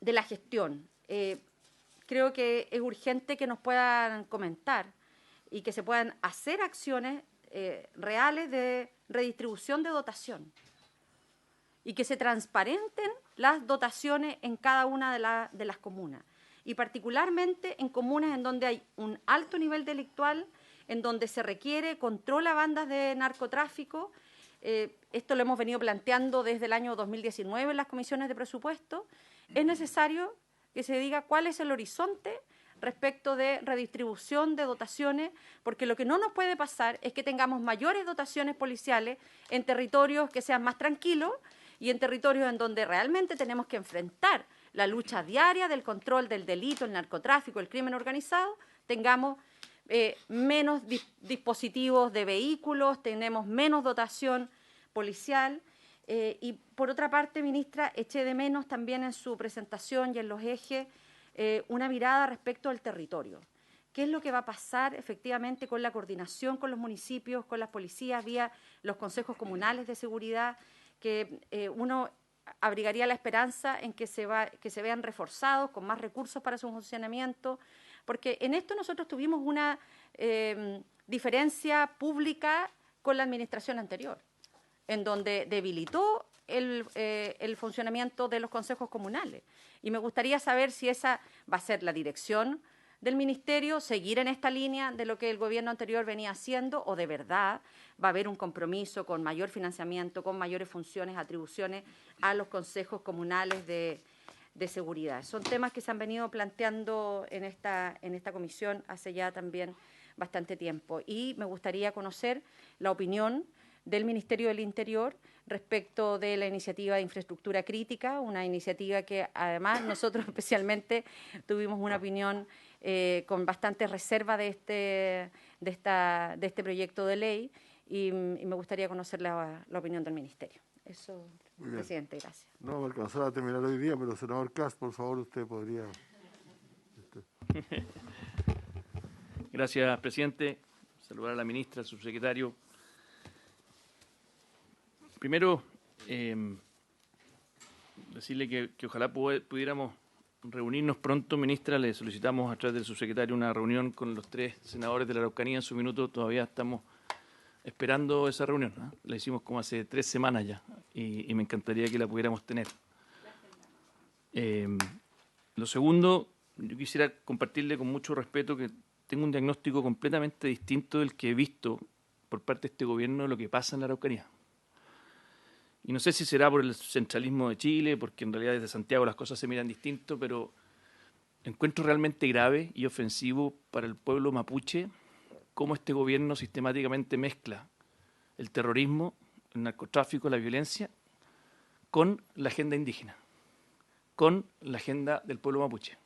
la gestión, creo que es urgente que nos puedan comentar y que se puedan hacer acciones reales de redistribución de dotación y que se transparenten las dotaciones en cada una de las comunas, y particularmente en comunas en donde hay un alto nivel delictual, en donde se requiere control a bandas de narcotráfico. Esto lo hemos venido planteando desde el año 2019 en las comisiones de presupuesto. Es necesario que se diga cuál es el horizonte respecto de redistribución de dotaciones, porque lo que no nos puede pasar es que tengamos mayores dotaciones policiales en territorios que sean más tranquilos y en territorios en donde realmente tenemos que enfrentar la lucha diaria del control del delito, el narcotráfico, el crimen organizado, tengamos menos dispositivos de vehículos, tenemos menos dotación policial. Y por otra parte, ministra, eché de menos también en su presentación y en los ejes una mirada respecto al territorio. ¿Qué es lo que va a pasar efectivamente con la coordinación con los municipios, con las policías, vía los consejos comunales de seguridad? Que uno abrigaría la esperanza en que se vean reforzados con más recursos para su funcionamiento, porque en esto nosotros tuvimos una diferencia pública con la administración anterior, en donde debilitó el funcionamiento de los consejos comunales. Y me gustaría saber si esa va a ser la dirección del Ministerio, seguir en esta línea de lo que el gobierno anterior venía haciendo, o de verdad va a haber un compromiso con mayor financiamiento, con mayores funciones, atribuciones a los consejos comunales de seguridad. Son temas que se han venido planteando en esta comisión hace ya también bastante tiempo. Y me gustaría conocer la opinión del Ministerio del Interior respecto de la iniciativa de infraestructura crítica, una iniciativa que además nosotros especialmente tuvimos una opinión con bastante reserva de este proyecto de ley, y me gustaría conocer la opinión del Ministerio. Eso, presidente, gracias. No me alcanzaba a terminar hoy día, pero senador Kast, por favor, usted podría... Gracias, presidente. Saludar a la ministra, al subsecretario. Primero, decirle que ojalá pudiéramos reunirnos pronto, ministra. Le solicitamos a través del subsecretario una reunión con los 3 senadores de la Araucanía en su minuto. Todavía estamos esperando esa reunión, ¿eh? La hicimos como hace 3 semanas ya, y me encantaría que la pudiéramos tener. Lo segundo, yo quisiera compartirle con mucho respeto que tengo un diagnóstico completamente distinto del que he visto por parte de este gobierno de lo que pasa en la Araucanía. Y no sé si será por el centralismo de Chile, porque en realidad desde Santiago las cosas se miran distinto, pero encuentro realmente grave y ofensivo para el pueblo mapuche cómo este gobierno sistemáticamente mezcla el terrorismo, el narcotráfico, la violencia, con la agenda indígena, con la agenda del pueblo mapuche.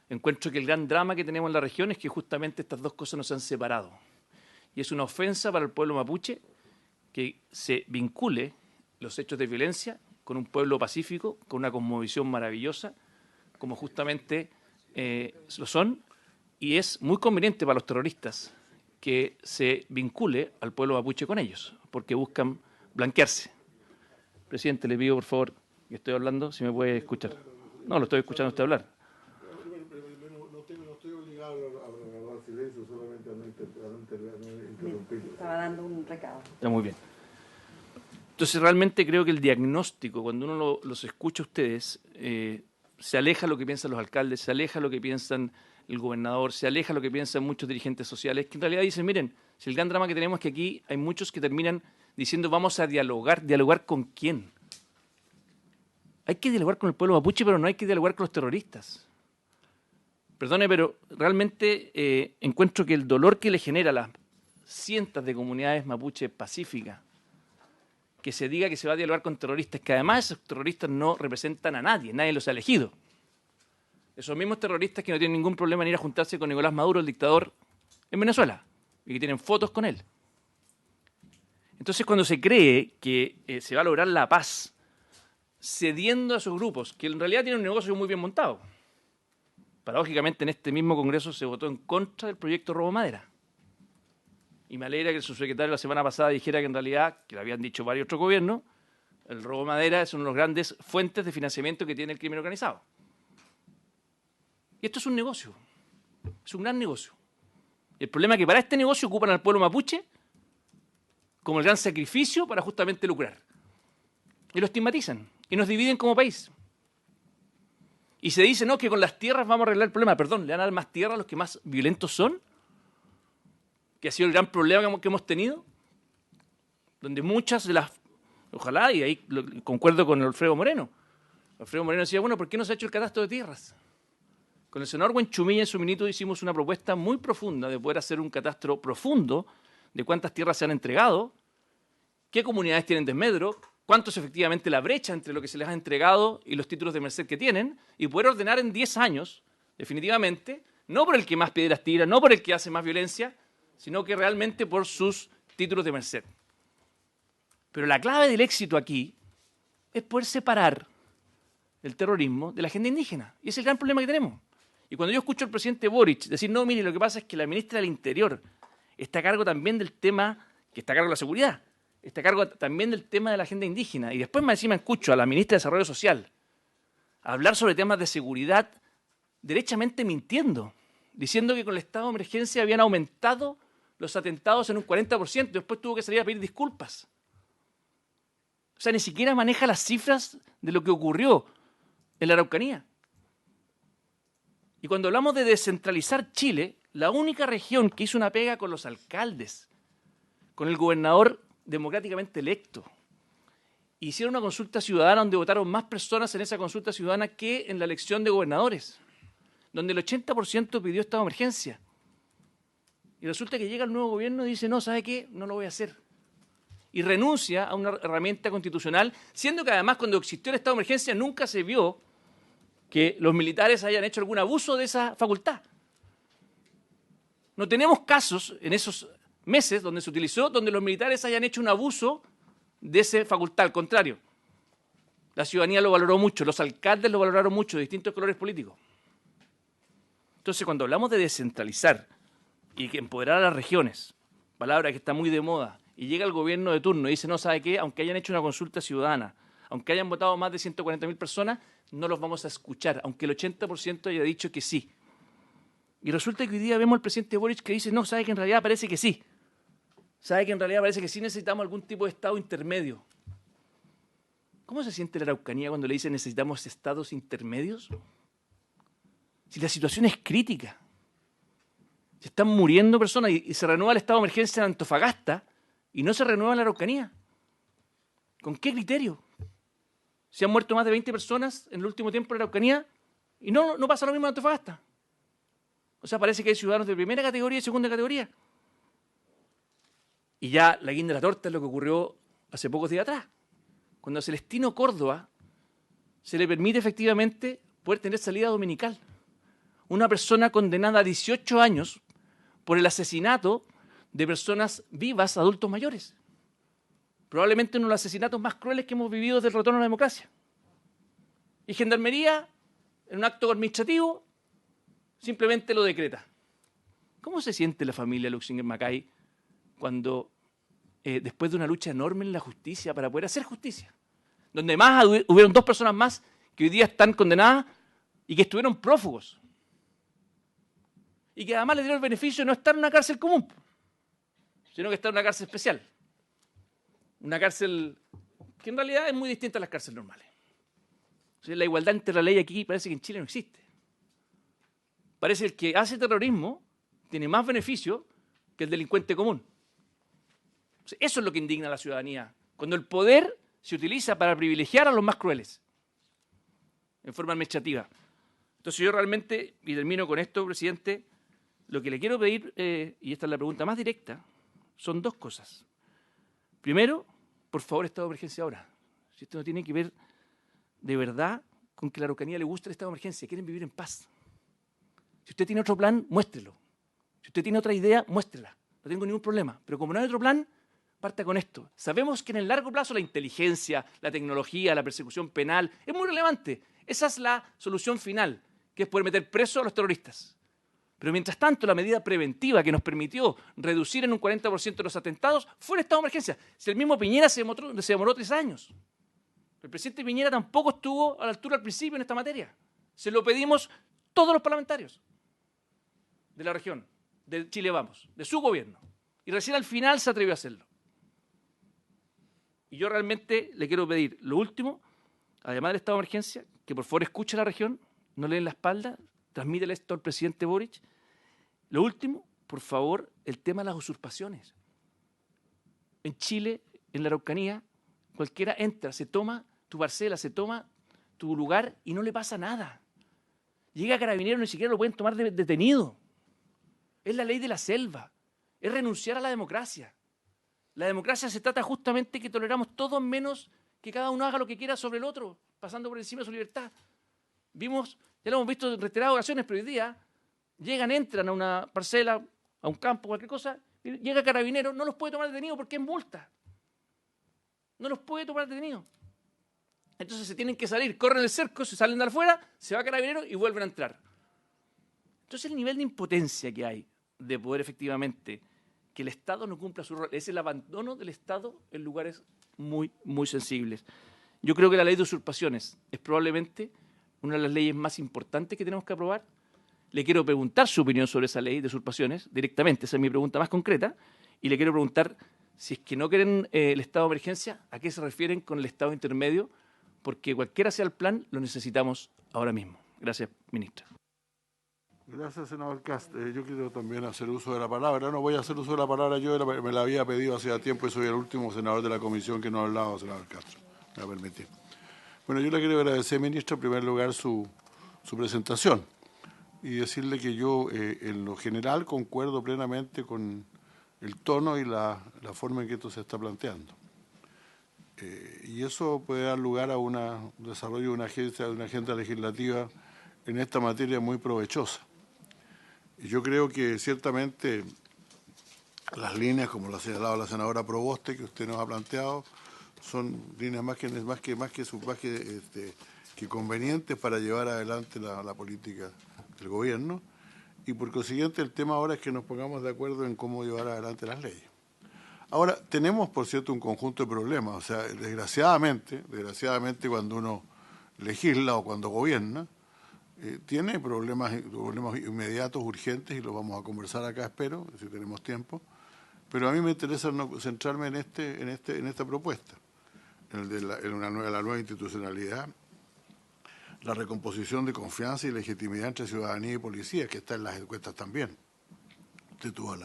Encuentro que el gran drama que tenemos en la región es que justamente estas dos cosas nos han separado. Y es una ofensa para el pueblo mapuche que se vincule los hechos de violencia con un pueblo pacífico, con una cosmovisión maravillosa, como justamente lo son, y es muy conveniente para los terroristas que se vincule al pueblo mapuche con ellos, porque buscan blanquearse. Presidente, le pido por favor, que estoy hablando, si me puede escuchar. No, lo estoy escuchando a usted hablar. No estoy obligado a guardar silencio, solamente a no interrumpir. Estaba dando un recado. Está muy bien. Entonces, realmente creo que el diagnóstico, cuando uno los escucha a ustedes, se aleja lo que piensan los alcaldes, se aleja lo que piensan el gobernador, se aleja lo que piensan muchos dirigentes sociales, que en realidad dicen, miren, si el gran drama que tenemos es que aquí hay muchos que terminan diciendo vamos a dialogar. ¿Dialogar con quién? Hay que dialogar con el pueblo mapuche, pero no hay que dialogar con los terroristas. Perdone, pero realmente encuentro que el dolor que le genera a las cientos de comunidades mapuche pacíficas que se diga que se va a dialogar con terroristas, que además esos terroristas no representan a nadie, nadie los ha elegido. Esos mismos terroristas que no tienen ningún problema en ir a juntarse con Nicolás Maduro, el dictador, en Venezuela, y que tienen fotos con él. Entonces, cuando se cree que se va a lograr la paz cediendo a esos grupos, que en realidad tienen un negocio muy bien montado. Paradójicamente, en este mismo Congreso se votó en contra del proyecto Robo Madera. Y me alegra que el subsecretario la semana pasada dijera que en realidad, que lo habían dicho varios otros gobiernos, el robo madera es una de las grandes fuentes de financiamiento que tiene el crimen organizado. Y esto es un negocio, es un gran negocio. El problema es que para este negocio ocupan al pueblo mapuche como el gran sacrificio para justamente lucrar. Y lo estigmatizan. y nos dividen como país. Y se dice, no, que con las tierras vamos a arreglar el problema. Perdón, ¿le van a dar más tierra a los que más violentos son? Que ha sido el gran problema que hemos tenido. Donde muchas de las... Ojalá, y ahí concuerdo con Alfredo Moreno. Alfredo Moreno decía, bueno, ¿por qué no se ha hecho el catastro de tierras? Con el senador Huenchumilla en su minuto hicimos una propuesta muy profunda de poder hacer un catastro profundo de cuántas tierras se han entregado, qué comunidades tienen desmedro, cuánto es efectivamente la brecha entre lo que se les ha entregado y los títulos de merced que tienen, y poder ordenar en 10 años, definitivamente, no por el que más piedras tira, no por el que hace más violencia, sino que realmente por sus títulos de merced. Pero la clave del éxito aquí es poder separar el terrorismo de la agenda indígena. Y ese es el gran problema que tenemos. Y cuando yo escucho al presidente Boric decir, no, mire, lo que pasa es que la ministra del Interior está a cargo también del tema, que está a cargo de la seguridad, está a cargo también del tema de la agenda indígena. Y después más encima escucho a la ministra de Desarrollo Social hablar sobre temas de seguridad derechamente mintiendo, diciendo que con el estado de emergencia habían aumentado los atentados en un 40%, y después tuvo que salir a pedir disculpas. O sea, ni siquiera maneja las cifras de lo que ocurrió en la Araucanía. Y cuando hablamos de descentralizar Chile, la única región que hizo una pega con los alcaldes, con el gobernador democráticamente electo, hicieron una consulta ciudadana donde votaron más personas en esa consulta ciudadana que en la elección de gobernadores, donde el 80% pidió estado de emergencia. Y resulta que llega el nuevo gobierno y dice, no, ¿sabe qué? No lo voy a hacer. Y renuncia a una herramienta constitucional, siendo que además cuando existió el estado de emergencia nunca se vio que los militares hayan hecho algún abuso de esa facultad. No tenemos casos en esos meses donde se utilizó, donde los militares hayan hecho un abuso de esa facultad. Al contrario, la ciudadanía lo valoró mucho, los alcaldes lo valoraron mucho, de distintos colores políticos. Entonces, cuando hablamos de descentralizar y que empoderar a las regiones, palabra que está muy de moda, y llega el gobierno de turno y dice, no, ¿sabe qué? Aunque hayan hecho una consulta ciudadana, aunque hayan votado más de 140.000 personas, no los vamos a escuchar, aunque el 80% haya dicho que sí. Y resulta que hoy día vemos al presidente Boric que dice, no, ¿sabe que en realidad parece que sí? ¿Sabe que en realidad parece que sí necesitamos algún tipo de estado intermedio? ¿Cómo se siente la Araucanía cuando le dicen necesitamos estados intermedios? Si la situación es crítica. Se están muriendo personas y se renueva el estado de emergencia en Antofagasta y no se renueva en la Araucanía. ¿Con qué criterio? Se han muerto más de 20 personas en el último tiempo en la Araucanía y no pasa lo mismo en Antofagasta. O sea, parece que hay ciudadanos de primera categoría y segunda categoría. Y ya la guinda de la torta es lo que ocurrió hace pocos días atrás, cuando a Celestino Córdoba se le permite efectivamente poder tener salida dominical. Una persona condenada a 18 años por el asesinato de personas vivas, adultos mayores. Probablemente uno de los asesinatos más crueles que hemos vivido desde el retorno a la democracia. Y Gendarmería, en un acto administrativo, simplemente lo decreta. ¿Cómo se siente la familia Luxinger Macay cuando, después de una lucha enorme en la justicia para poder hacer justicia, donde más hubieron 2 personas más que hoy día están condenadas y que estuvieron prófugos, y que además le dieron el beneficio de no estar en una cárcel común, sino que estar en una cárcel especial, una cárcel que en realidad es muy distinta a las cárceles normales? O sea, la igualdad entre la ley aquí parece que en Chile no existe. Parece que el que hace terrorismo tiene más beneficio que el delincuente común. O sea, eso es lo que indigna a la ciudadanía, cuando el poder se utiliza para privilegiar a los más crueles, en forma administrativa. Entonces yo realmente, y termino con esto, presidente, lo que le quiero pedir, y esta es la pregunta más directa, son 2 cosas. Primero, por favor, estado de emergencia ahora. Si esto no tiene que ver de verdad con que a la Araucanía le gusta el estado de emergencia, quieren vivir en paz. Si usted tiene otro plan, muéstrelo. Si usted tiene otra idea, muéstrela. No tengo ningún problema. Pero como no hay otro plan, parta con esto. Sabemos que en el largo plazo la inteligencia, la tecnología, la persecución penal es muy relevante. Esa es la solución final, que es poder meter preso a los terroristas. Pero mientras tanto, la medida preventiva que nos permitió reducir en un 40% los atentados fue el estado de emergencia. Si el mismo Piñera se demoró 3 años. El presidente Piñera tampoco estuvo a la altura al principio en esta materia. Se lo pedimos todos los parlamentarios de la región, de Chile Vamos, de su gobierno. Y recién al final se atrevió a hacerlo. Y yo realmente le quiero pedir, lo último, además del estado de emergencia, que por favor escuche a la región, no le den la espalda, transmítele esto al presidente Boric. Lo último, por favor, el tema de las usurpaciones. En Chile, en la Araucanía, cualquiera entra, se toma tu parcela, se toma tu lugar y no le pasa nada. Llega Carabineros, ni siquiera lo pueden tomar detenido. Es la ley de la selva, es renunciar a la democracia. La democracia se trata justamente que toleramos todos menos que cada uno haga lo que quiera sobre el otro, pasando por encima de su libertad. Vimos, ya lo hemos visto en reiteradas ocasiones, pero hoy día llegan, entran a una parcela, a un campo, cualquier cosa, y llega Carabineros, no los puede tomar detenidos porque es multa. No los puede tomar detenidos. Entonces se tienen que salir, corren el cerco, se salen de afuera, se va Carabineros y vuelven a entrar. Entonces el nivel de impotencia que hay de poder efectivamente que el Estado no cumpla su rol, es el abandono del Estado en lugares muy, muy sensibles. Yo creo que la ley de usurpaciones es probablemente una de las leyes más importantes que tenemos que aprobar. Le quiero preguntar su opinión sobre esa ley de usurpaciones directamente, esa es mi pregunta más concreta, y le quiero preguntar si es que no quieren el estado de emergencia, ¿a qué se refieren con el estado intermedio? Porque cualquiera sea el plan, lo necesitamos ahora mismo. Gracias, ministra. Gracias, senador Cast. Yo quiero también hacer uso de la palabra. No voy a hacer uso de la palabra yo, me la había pedido hace tiempo y soy el último senador de la comisión que no ha hablado, senador Castro. Me va a permitir. Bueno, yo le quiero agradecer, ministro, en primer lugar su presentación y decirle que yo, en lo general, concuerdo plenamente con el tono y la forma en que esto se está planteando. Y eso puede dar lugar a un desarrollo de una agenda legislativa en esta materia muy provechosa. Y yo creo que ciertamente las líneas, como lo ha señalado la senadora Proboste, que usted nos ha planteado, son líneas más que convenientes para llevar adelante la política del gobierno. Y por consiguiente el tema ahora es que nos pongamos de acuerdo en cómo llevar adelante las leyes. Ahora, tenemos, por cierto, un conjunto de problemas. O sea, desgraciadamente cuando uno legisla o cuando gobierna, tiene problemas inmediatos, urgentes, y los vamos a conversar acá, espero, si tenemos tiempo. Pero a mí me interesa centrarme en esta propuesta, en la nueva institucionalidad, la recomposición de confianza y legitimidad entre ciudadanía y policía, que está en las encuestas también. Usted tuvo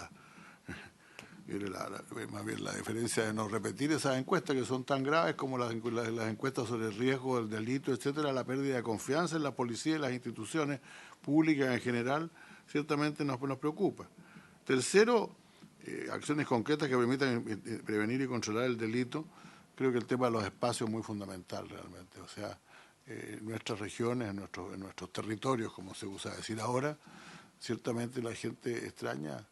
más bien la diferencia de no repetir esas encuestas que son tan graves como las encuestas sobre el riesgo del delito, etcétera, la pérdida de confianza en la policía y las instituciones públicas en general, ciertamente nos preocupa. Tercero, acciones concretas que permitan prevenir y controlar el delito. Creo que el tema de los espacios es muy fundamental realmente. O sea, en nuestras regiones, en nuestros territorios, como se usa decir ahora, ciertamente la gente extraña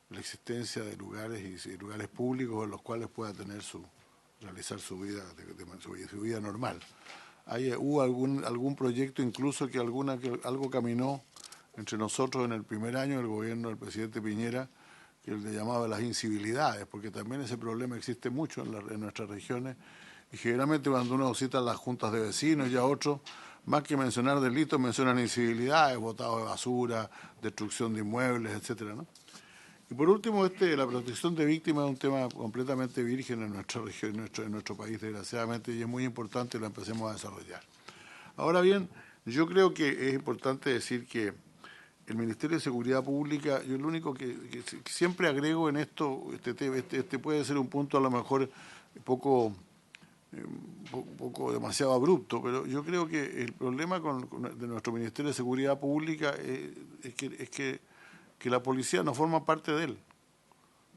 la existencia de lugares públicos en los cuales pueda realizar su vida normal. Hubo algún proyecto incluso que algo caminó entre nosotros en el primer año del gobierno del presidente Piñera, que le llamaba las incivilidades, porque también ese problema existe mucho en nuestras regiones, y generalmente cuando uno cita las juntas de vecinos y a otros, más que mencionar delitos, mencionan incivilidades, botado de basura, destrucción de inmuebles, etcétera, ¿no? Y por último, la protección de víctimas es un tema completamente virgen en nuestra región, en nuestro país, desgraciadamente, y es muy importante que lo empecemos a desarrollar. Ahora bien, yo creo que es importante decir que el Ministerio de Seguridad Pública, yo lo único que siempre agrego en esto, este puede ser un punto a lo mejor poco demasiado abrupto, pero yo creo que el problema de nuestro Ministerio de Seguridad Pública es que la policía no forma parte de él.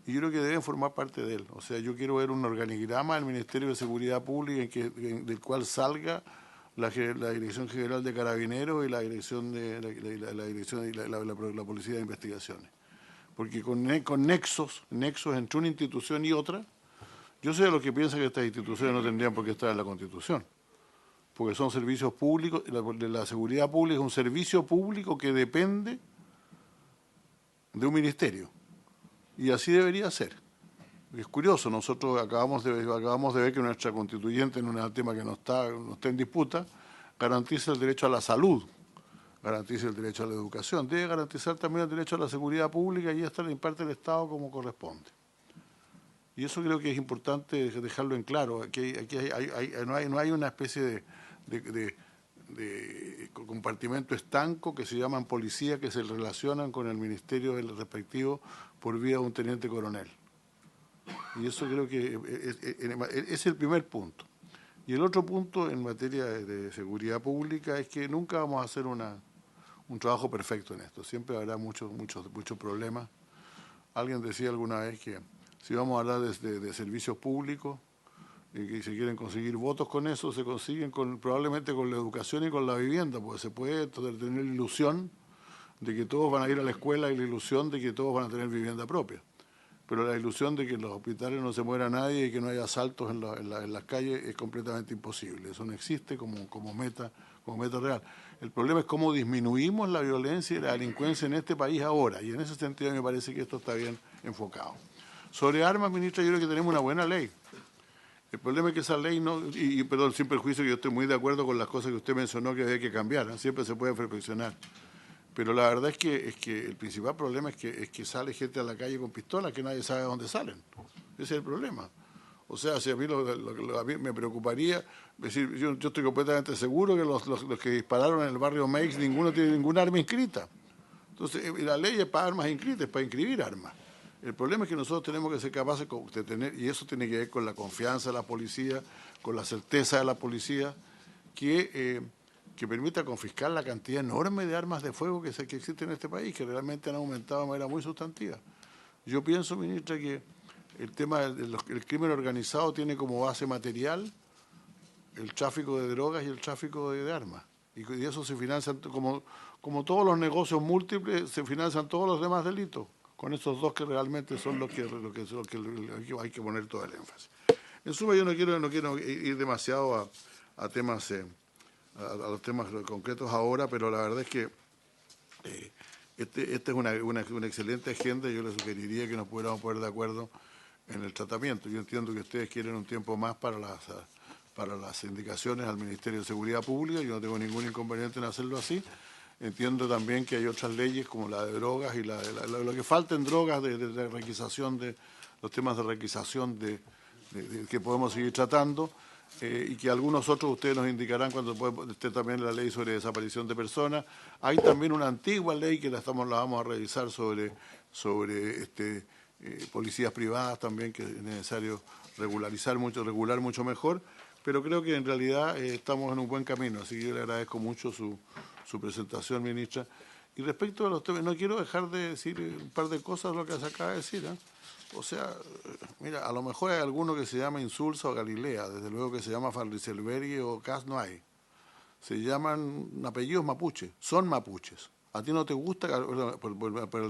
Y yo creo que deben formar parte de él. O sea, yo quiero ver un organigrama del Ministerio de Seguridad Pública del cual salga la Dirección General de Carabineros y la Dirección de la Policía de Investigaciones. Porque con nexos entre una institución y otra, yo sé de los que piensan que estas instituciones no tendrían por qué estar en la Constitución, porque son servicios públicos. La seguridad pública es un servicio público que depende de un ministerio, y así debería ser. Es curioso, nosotros acabamos de ver que nuestra constituyente, en un tema que no está en disputa, garantiza el derecho a la salud, garantiza el derecho a la educación, debe garantizar también el derecho a la seguridad pública, y esta la imparte el Estado como corresponde. Y eso creo que es importante dejarlo en claro. Aquí no hay una especie de compartimento estanco que se llaman policía, que se relacionan con el ministerio del respectivo por vía de un teniente coronel. Y eso creo que es el primer punto. Y el otro punto en materia de seguridad pública es que nunca vamos a hacer un trabajo perfecto en esto. Siempre habrá muchos problemas. Alguien decía alguna vez que si vamos a hablar de servicios públicos y que se quieren conseguir votos con eso, se consiguen probablemente con la educación y con la vivienda, porque se puede tener la ilusión de que todos van a ir a la escuela y la ilusión de que todos van a tener vivienda propia. Pero la ilusión de que en los hospitales no se muera nadie y que no haya asaltos en las calles es completamente imposible. Eso no existe como meta real. El problema es cómo disminuimos la violencia y la delincuencia en este país ahora, y en ese sentido me parece que esto está bien enfocado. Sobre armas, ministra, yo creo que tenemos una buena ley. El problema es que esa ley no, perdón, sin perjuicio, que yo estoy muy de acuerdo con las cosas que usted mencionó que había que cambiar, ¿eh? Siempre se puede perfeccionar. Pero la verdad es que el principal problema es que sale gente a la calle con pistolas que nadie sabe de dónde salen. Ese es el problema. O sea, si a mí, a mí me preocuparía, decir, yo estoy completamente seguro que los que dispararon en el barrio Meix, ninguno tiene ninguna arma inscrita. Entonces, la ley es para armas inscritas, es para inscribir armas. El problema es que nosotros tenemos que ser capaces de tener, y eso tiene que ver con la confianza de la policía, con la certeza de la policía, que permita confiscar la cantidad enorme de armas de fuego que existen en este país, que realmente han aumentado de manera muy sustantiva. Yo pienso, ministra, que el tema del crimen organizado tiene como base material el tráfico de drogas y el tráfico de armas. Y de eso se financian, como todos los negocios múltiples, se financian todos los demás delitos, con esos dos que realmente son los que hay que poner todo el énfasis. En suma, yo no quiero ir demasiado a temas... a los temas concretos ahora, pero la verdad es que esta es una excelente agenda y yo le sugeriría que nos pudiéramos poner de acuerdo en el tratamiento. Yo entiendo que ustedes quieren un tiempo más para las indicaciones al Ministerio de Seguridad Pública, yo no tengo ningún inconveniente en hacerlo así. Entiendo también que hay otras leyes como la de drogas y lo que falta en drogas de requisación, de los temas de requisación que podemos seguir tratando. Y que algunos otros ustedes nos indicarán cuando esté también la ley sobre desaparición de personas. Hay también una antigua ley que la vamos a revisar sobre policías privadas también, que es necesario regular mucho mejor, pero creo que en realidad estamos en un buen camino, así que yo le agradezco mucho su presentación, ministra. Y respecto a los temas, no quiero dejar de decir un par de cosas de lo que se acaba de decir, ¿eh? O sea, mira, a lo mejor hay alguno que se llama Insulza o Galilea, desde luego que se llama Farriselberghi o Cas no hay. Se llaman apellidos mapuche, son mapuches. A ti no te gusta, pero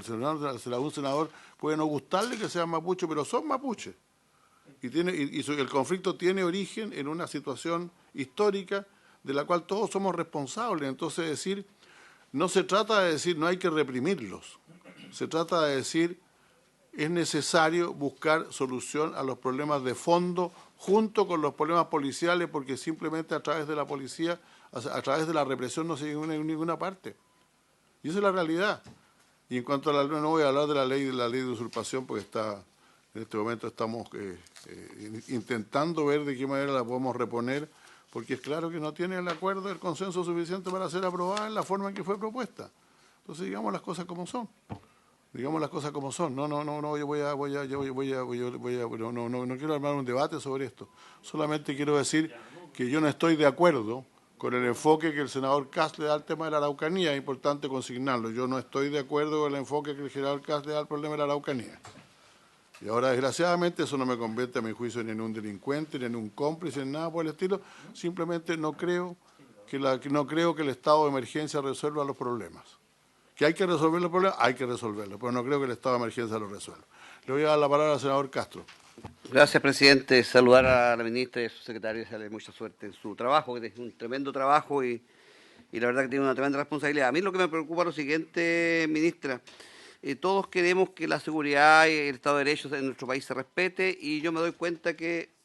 un senador puede no gustarle que sean mapuches, pero son mapuches. Y el conflicto tiene origen en una situación histórica de la cual todos somos responsables. Entonces, no se trata de decir no hay que reprimirlos, se trata de decir es necesario buscar solución a los problemas de fondo junto con los problemas policiales, porque simplemente a través de la policía, a través de la represión no se llega a ninguna parte. Y esa es la realidad. Y en cuanto a la ley, no voy a hablar de la ley de usurpación, porque en este momento estamos intentando ver de qué manera la podemos reponer, porque es claro que no tiene el acuerdo, el consenso suficiente para ser aprobada en la forma en que fue propuesta. Entonces digamos las cosas como son. Digamos las cosas como son. No quiero armar un debate sobre esto. Solamente quiero decir que yo no estoy de acuerdo con el enfoque que el senador Kast le da al tema de la Araucanía. Es importante consignarlo. Yo no estoy de acuerdo con el enfoque que el senador Kast le da al problema de la Araucanía. Y ahora, desgraciadamente, eso no me convierte, a mi juicio, ni en un delincuente, ni en un cómplice, ni nada por el estilo. Simplemente no creo que el estado de emergencia resuelva los problemas. ¿Que hay que resolver los problemas? Hay que resolverlos, pero no creo que el estado de emergencia lo resuelva. Le voy a dar la palabra al senador Castro. Gracias, presidente. Saludar a la ministra y a su secretario y desearle mucha suerte en su trabajo, que es un tremendo trabajo y la verdad que tiene una tremenda responsabilidad. A mí lo que me preocupa es lo siguiente, ministra. Todos queremos que la seguridad y el Estado de Derecho en nuestro país se respete y yo me doy cuenta que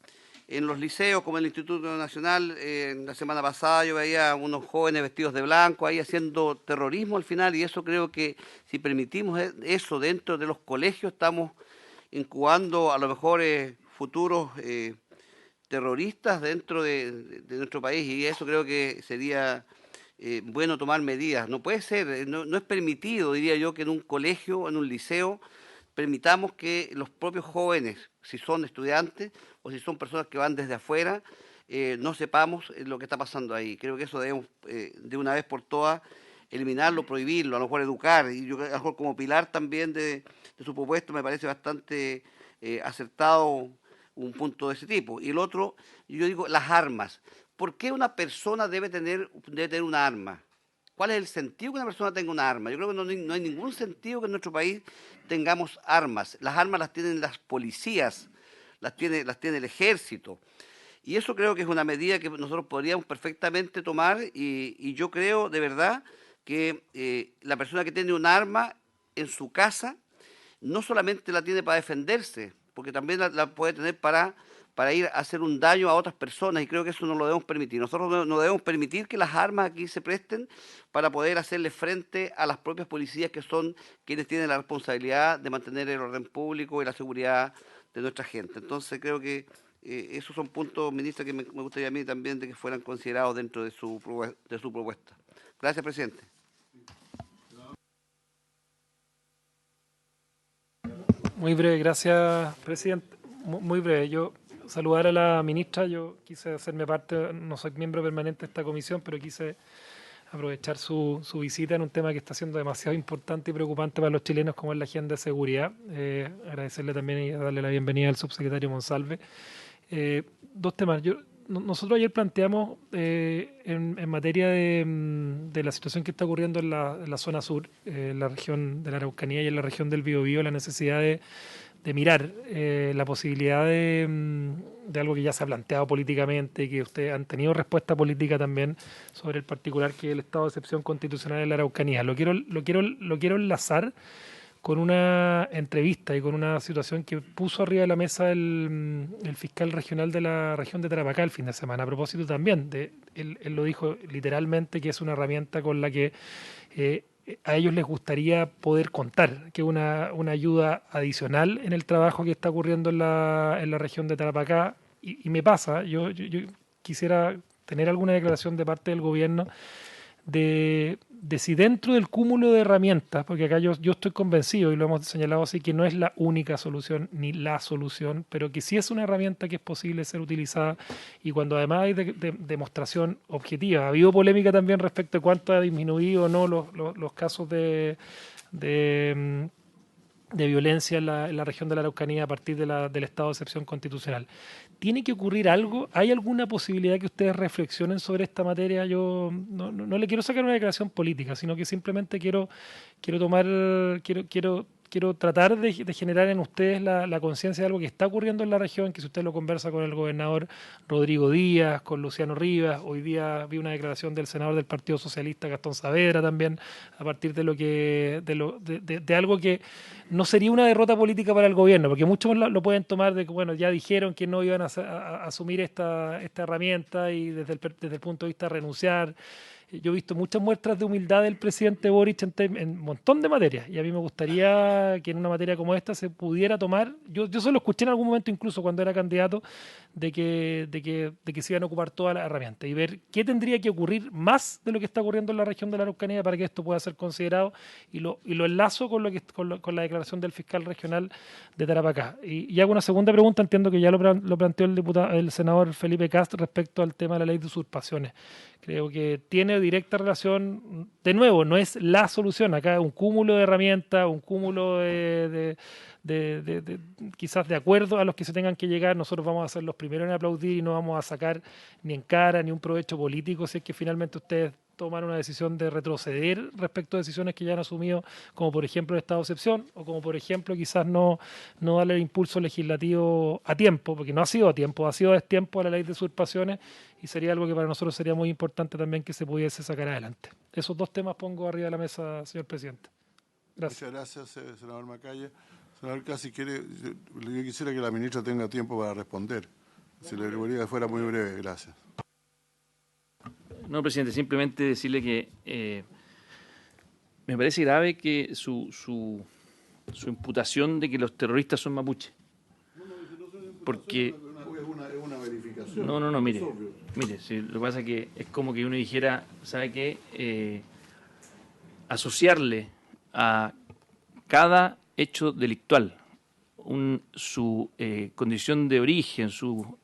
en los liceos, como el Instituto Nacional, la semana pasada yo veía unos jóvenes vestidos de blanco ahí haciendo terrorismo al final y eso creo que si permitimos eso dentro de los colegios estamos incubando a lo mejor futuros terroristas dentro de nuestro país, y eso creo que sería bueno tomar medidas. No puede ser, no es permitido, diría yo, que en un colegio, en un liceo, permitamos que los propios jóvenes, si son estudiantes o si son personas que van desde afuera, no sepamos lo que está pasando ahí. Creo que eso debemos de una vez por todas eliminarlo, prohibirlo, a lo mejor educar, y yo a lo mejor como pilar también de su propuesta me parece bastante acertado un punto de ese tipo. Y el otro, yo digo, las armas. ¿Por qué una persona debe tener una arma? ¿Cuál es el sentido que una persona tenga una arma? Yo creo que no hay ningún sentido que en nuestro país tengamos armas. Las armas las tienen las policías, las tiene el ejército. Y eso creo que es una medida que nosotros podríamos perfectamente tomar, y yo creo de verdad que la persona que tiene un arma en su casa no solamente la tiene para defenderse, porque también la puede tener para ir a hacer un daño a otras personas, y creo que eso no lo debemos permitir. Nosotros no debemos permitir que las armas aquí se presten para poder hacerle frente a las propias policías, que son quienes tienen la responsabilidad de mantener el orden público y la seguridad de nuestra gente. Entonces creo que esos son puntos, ministra, que me gustaría a mí también de que fueran considerados dentro de su propuesta. Gracias, presidente. Muy breve, gracias, presidente. Muy breve. Yo saludar a la ministra. Yo quise hacerme parte, no soy miembro permanente de esta comisión, pero quise aprovechar su visita en un tema que está siendo demasiado importante y preocupante para los chilenos, como es la agenda de seguridad. Agradecerle también y darle la bienvenida al subsecretario Monsalve. Dos temas. Nosotros ayer planteamos en materia de la situación que está ocurriendo en la zona sur, en la región de la Araucanía y en la región del Biobío, la necesidad de mirar la posibilidad de algo que ya se ha planteado políticamente y que ustedes han tenido respuesta política también sobre el particular, que es el estado de excepción constitucional en la Araucanía. Lo quiero enlazar con una entrevista y con una situación que puso arriba de la mesa el fiscal regional de la región de Tarapacá el fin de semana, a propósito también él lo dijo literalmente, que es una herramienta con la que a ellos les gustaría poder contar, que es una ayuda adicional en el trabajo que está ocurriendo en la región de Tarapacá. Y me pasa, yo quisiera tener alguna declaración de parte del gobierno de si dentro del cúmulo de herramientas, porque acá yo estoy convencido, y lo hemos señalado así, que no es la única solución ni la solución, pero que sí es una herramienta que es posible ser utilizada, y cuando además hay demostración objetiva. Ha habido polémica también respecto a cuánto ha disminuido o no los casos de violencia en la región de la Araucanía a partir del estado de excepción constitucional. ¿Tiene que ocurrir algo? ¿Hay alguna posibilidad que ustedes reflexionen sobre esta materia? Yo no le quiero sacar una declaración política, sino que simplemente quiero tratar de generar en ustedes la conciencia de algo que está ocurriendo en la región, que si usted lo conversa con el gobernador Rodrigo Díaz, con Luciano Rivas, hoy día vi una declaración del senador del Partido Socialista, Gastón Saavedra, también, a partir de algo que no sería una derrota política para el gobierno, porque muchos lo pueden tomar de que, bueno, ya dijeron que no iban a asumir esta herramienta y desde el punto de vista de renunciar. Yo he visto muchas muestras de humildad del presidente Boric en un montón de materias, y a mí me gustaría que en una materia como esta se pudiera tomar. Yo se lo escuché en algún momento, incluso cuando era candidato, de que se iban a ocupar todas las herramientas y ver qué tendría que ocurrir más de lo que está ocurriendo en la región de la Araucanía para que esto pueda ser considerado, y lo enlazo con la declaración del fiscal regional de Tarapacá. Y hago una segunda pregunta. Entiendo que ya lo planteó el senador Felipe Kast respecto al tema de la ley de usurpaciones. Creo que tiene directa relación, de nuevo, no es la solución, acá un cúmulo de herramientas, un cúmulo quizás de acuerdo a los que se tengan que llegar. Nosotros vamos a ser los primeros en aplaudir y no vamos a sacar ni en cara ni un provecho político si es que finalmente ustedes toman una decisión de retroceder respecto a decisiones que ya han asumido, como por ejemplo el estado de excepción, o como por ejemplo quizás no darle el impulso legislativo a tiempo, porque no ha sido a tiempo, ha sido a destiempo a la ley de usurpaciones, y sería algo que para nosotros sería muy importante también que se pudiese sacar adelante. Esos dos temas pongo arriba de la mesa, señor presidente. Gracias. Muchas gracias, senador Macaya. Senador Casi, yo quisiera que la ministra tenga tiempo para responder. Si le gustaría que fuera muy breve, gracias. No, presidente, simplemente decirle que me parece grave que su imputación de que los terroristas son mapuches. Porque Es una verificación. solución. No, mire. Es obvio. Mire, sí, lo que pasa es que es como que uno dijera, ¿sabe qué? Asociarle a cada hecho delictual su condición de origen, su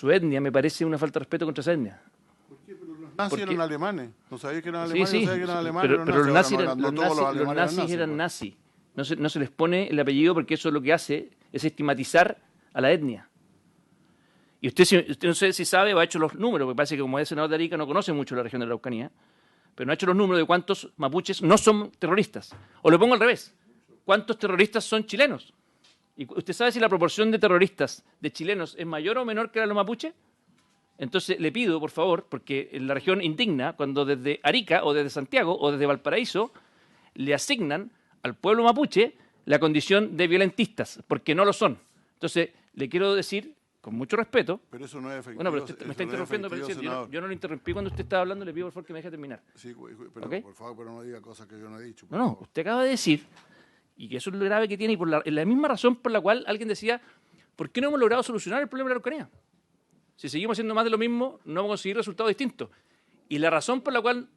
etnia, me parece una falta de respeto contra esa etnia. ¿Por qué? Pero los nazis eran alemanes. No sabía que eran Sí, alemanes, sí, no sabía que eran alemanes. pero los nazis Ahora no todos los nazis eran pues. nazis. No se les pone el apellido porque eso lo que hace es estigmatizar a la etnia. Y usted no sé si sabe o ha hecho los números, porque parece que como es senador de Arica no conoce mucho la región de la Araucanía, pero no ha hecho los números de cuántos mapuches no son terroristas. O lo pongo al revés, ¿cuántos terroristas son chilenos? ¿Y usted sabe si la proporción de terroristas de chilenos es mayor o menor que la de los mapuches? Entonces le pido, por favor, porque en la región indigna, cuando desde Arica o desde Santiago o desde Valparaíso le asignan al pueblo mapuche la condición de violentistas, porque no lo son. Entonces le quiero decir, con mucho respeto... Pero eso no es efectivo. Bueno, pero usted me está interrumpiendo, presidente. Yo no lo interrumpí cuando usted estaba hablando, le pido por favor que me deje terminar. Sí, pero ¿Okay? por favor, pero no diga cosas que yo no he dicho. No, usted acaba de decir, y que eso es lo grave que tiene, y por la misma razón por la cual alguien decía, ¿por qué no hemos logrado solucionar el problema de la Araucanía? Si seguimos haciendo más de lo mismo, no vamos a conseguir resultados distintos. Y la razón por la cual...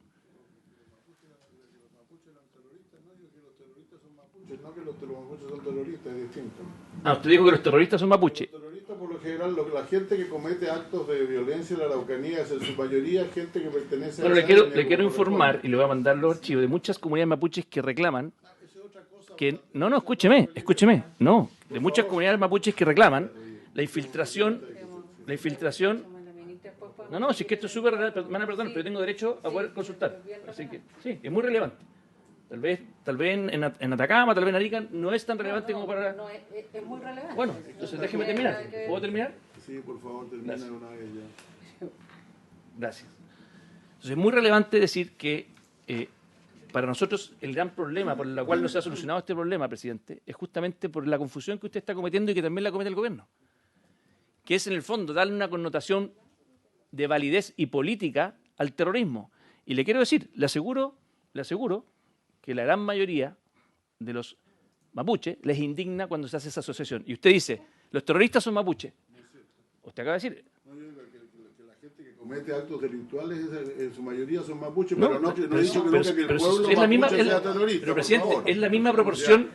No que los mapuches son terroristas, es distinto. Usted dijo que los terroristas son mapuches. Los terroristas, por lo general, la gente que comete actos de violencia en la Araucanía es en su mayoría gente que pertenece Bueno, a esa etnia le quiero como informar, corresponde. y le voy a mandar los archivos de muchas comunidades mapuches que reclaman que... No, escúcheme. No, de muchas comunidades mapuches que reclaman la infiltración... No, si es que esto es súper relevante, me van a perdonar, pero yo tengo derecho a poder consultar. Así que, sí, es muy relevante. Tal vez en Atacama, tal vez en Arica, no es tan relevante como para... No, es muy relevante. Bueno, entonces déjeme terminar. ¿Puedo terminar? Sí, por favor, termina Gracias. una vez ya. Gracias. Entonces es muy relevante decir que para nosotros el gran problema por el cual no se ha solucionado este problema, presidente, es justamente por la confusión que usted está cometiendo y que también la comete el gobierno. Que es en el fondo darle una connotación de validez y política al terrorismo. Y le quiero decir, le aseguro que la gran mayoría de los mapuches les indigna cuando se hace esa asociación. Y usted dice, los terroristas son mapuches. Usted acaba de decir... No, yo digo que la gente que comete actos delictuales en su mayoría son mapuches, No, pero no he dicho que pero- nunca que el pero pueblo es la misma- mapuche es la- sea terrorista. Pero, por presidente, favor. es la misma proporción,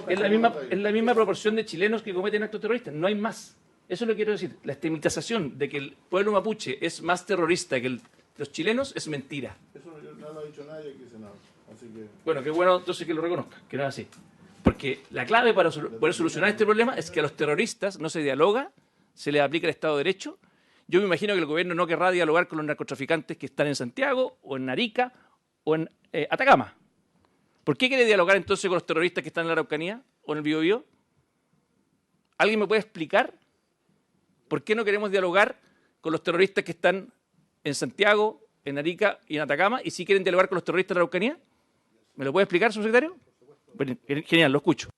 es la misma proporción de chilenos que cometen actos terroristas. No hay más. Eso es lo que quiero decir. La estigmatización de que el pueblo mapuche es más terrorista que los chilenos es mentira. Eso no lo ha dicho nadie aquí, senador. Así que... Bueno, qué bueno entonces que lo reconozca, que no es así. Porque la clave para poder solucionar este problema es que a los terroristas no se dialoga, se les aplica el Estado de Derecho. Yo me imagino que el gobierno no querrá dialogar con los narcotraficantes que están en Santiago, o en Arica, o en Atacama. ¿Por qué quiere dialogar entonces con los terroristas que están en la Araucanía o en el Biobío? ¿Alguien me puede explicar por qué no queremos dialogar con los terroristas que están en Santiago, en Arica y en Atacama, y si quieren dialogar con los terroristas de la Araucanía? ¿Me lo puede explicar, subsecretario? Bueno, genial, lo escucho.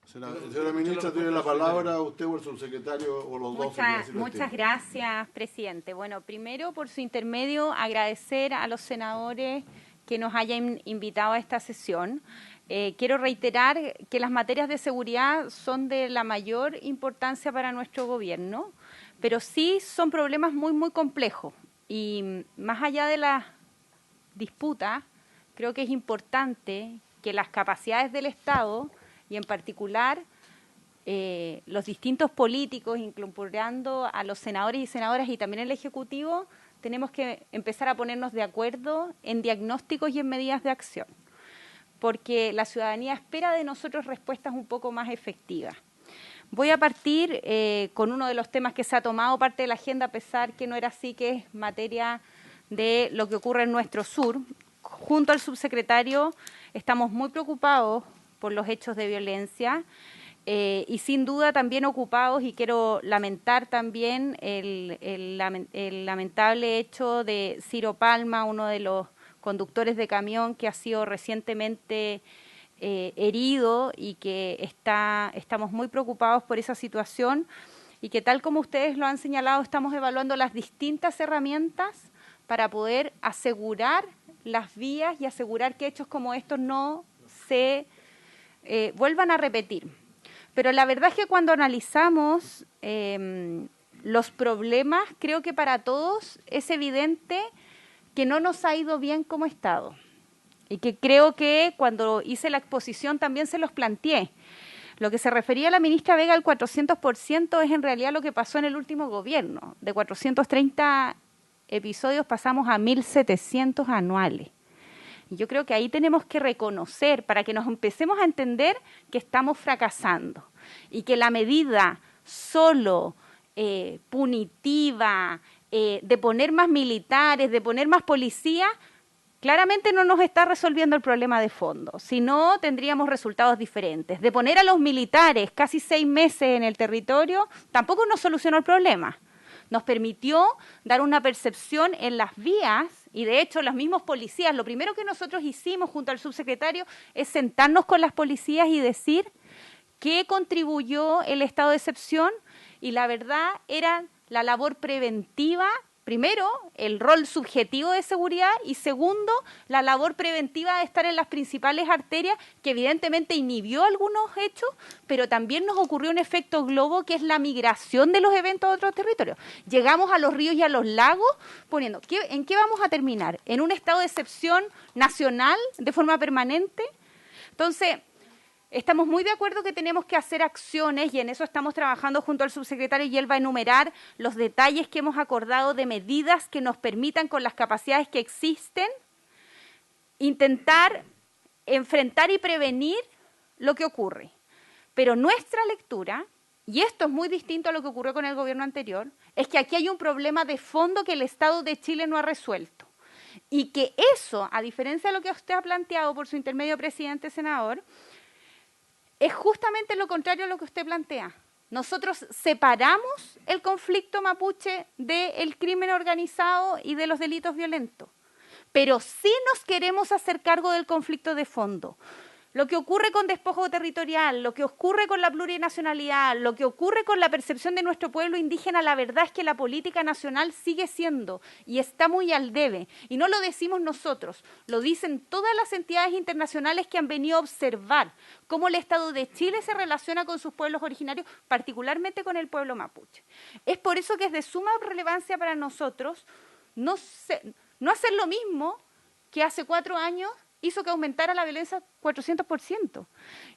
Señora ministra, tiene la palabra usted o el subsecretario o los dos. Muchas gracias, presidente. Bueno, primero, por su intermedio, agradecer a los senadores que nos hayan invitado a esta sesión. Quiero reiterar que las materias de seguridad son de la mayor importancia para nuestro gobierno, pero sí son problemas muy, muy complejos. Y más allá de las disputas, creo que es importante que las capacidades del Estado, y en particular los distintos políticos, incorporando a los senadores y senadoras y también el Ejecutivo, tenemos que empezar a ponernos de acuerdo en diagnósticos y en medidas de acción, porque la ciudadanía espera de nosotros respuestas un poco más efectivas. Voy a partir con uno de los temas que se ha tomado parte de la agenda, a pesar que no era así, que es materia de lo que ocurre en nuestro sur. Junto al subsecretario estamos muy preocupados por los hechos de violencia y sin duda también ocupados, y quiero lamentar también el lamentable hecho de Ciro Palma, uno de los conductores de camión que ha sido recientemente herido, y que estamos muy preocupados por esa situación, y que tal como ustedes lo han señalado, estamos evaluando las distintas herramientas para poder asegurar las vías y asegurar que hechos como estos no se vuelvan a repetir. Pero la verdad es que cuando analizamos los problemas, creo que para todos es evidente que no nos ha ido bien como Estado. Y que creo que cuando hice la exposición también se los planteé. Lo que se refería a la ministra Vega al 400% es en realidad lo que pasó en el último gobierno. De 430 episodios pasamos a 1.700 anuales. Y yo creo que ahí tenemos que reconocer, para que nos empecemos a entender que estamos fracasando y que la medida solo punitiva, de poner más militares, de poner más policías, claramente no nos está resolviendo el problema de fondo. Si no, tendríamos resultados diferentes. De poner a los militares casi 6 meses en el territorio, tampoco nos solucionó el problema. Nos permitió dar una percepción en las vías, y de hecho los mismos policías, lo primero que nosotros hicimos junto al subsecretario es sentarnos con las policías y decir qué contribuyó el estado de excepción, y la verdad era la labor preventiva. Primero, el rol subjetivo de seguridad, y segundo, la labor preventiva de estar en las principales arterias, que evidentemente inhibió algunos hechos, pero también nos ocurrió un efecto globo, que es la migración de los eventos a otros territorios. Llegamos a los ríos y a los lagos poniendo, ¿en qué vamos a terminar? ¿En un estado de excepción nacional de forma permanente? Entonces, estamos muy de acuerdo que tenemos que hacer acciones, y en eso estamos trabajando junto al subsecretario, y él va a enumerar los detalles que hemos acordado de medidas que nos permitan, con las capacidades que existen, intentar enfrentar y prevenir lo que ocurre. Pero nuestra lectura, y esto es muy distinto a lo que ocurrió con el gobierno anterior, es que aquí hay un problema de fondo que el Estado de Chile no ha resuelto. Y que eso, a diferencia de lo que usted ha planteado por su intermedio, presidente, senador, es justamente lo contrario a lo que usted plantea. Nosotros separamos el conflicto mapuche del crimen organizado y de los delitos violentos, pero sí nos queremos hacer cargo del conflicto de fondo. Lo que ocurre con despojo territorial, lo que ocurre con la plurinacionalidad, lo que ocurre con la percepción de nuestro pueblo indígena, la verdad es que la política nacional sigue siendo y está muy al debe. Y no lo decimos nosotros, lo dicen todas las entidades internacionales que han venido a observar cómo el Estado de Chile se relaciona con sus pueblos originarios, particularmente con el pueblo mapuche. Es por eso que es de suma relevancia para nosotros no hacer lo mismo que hace 4 años hizo que aumentara la violencia 400%.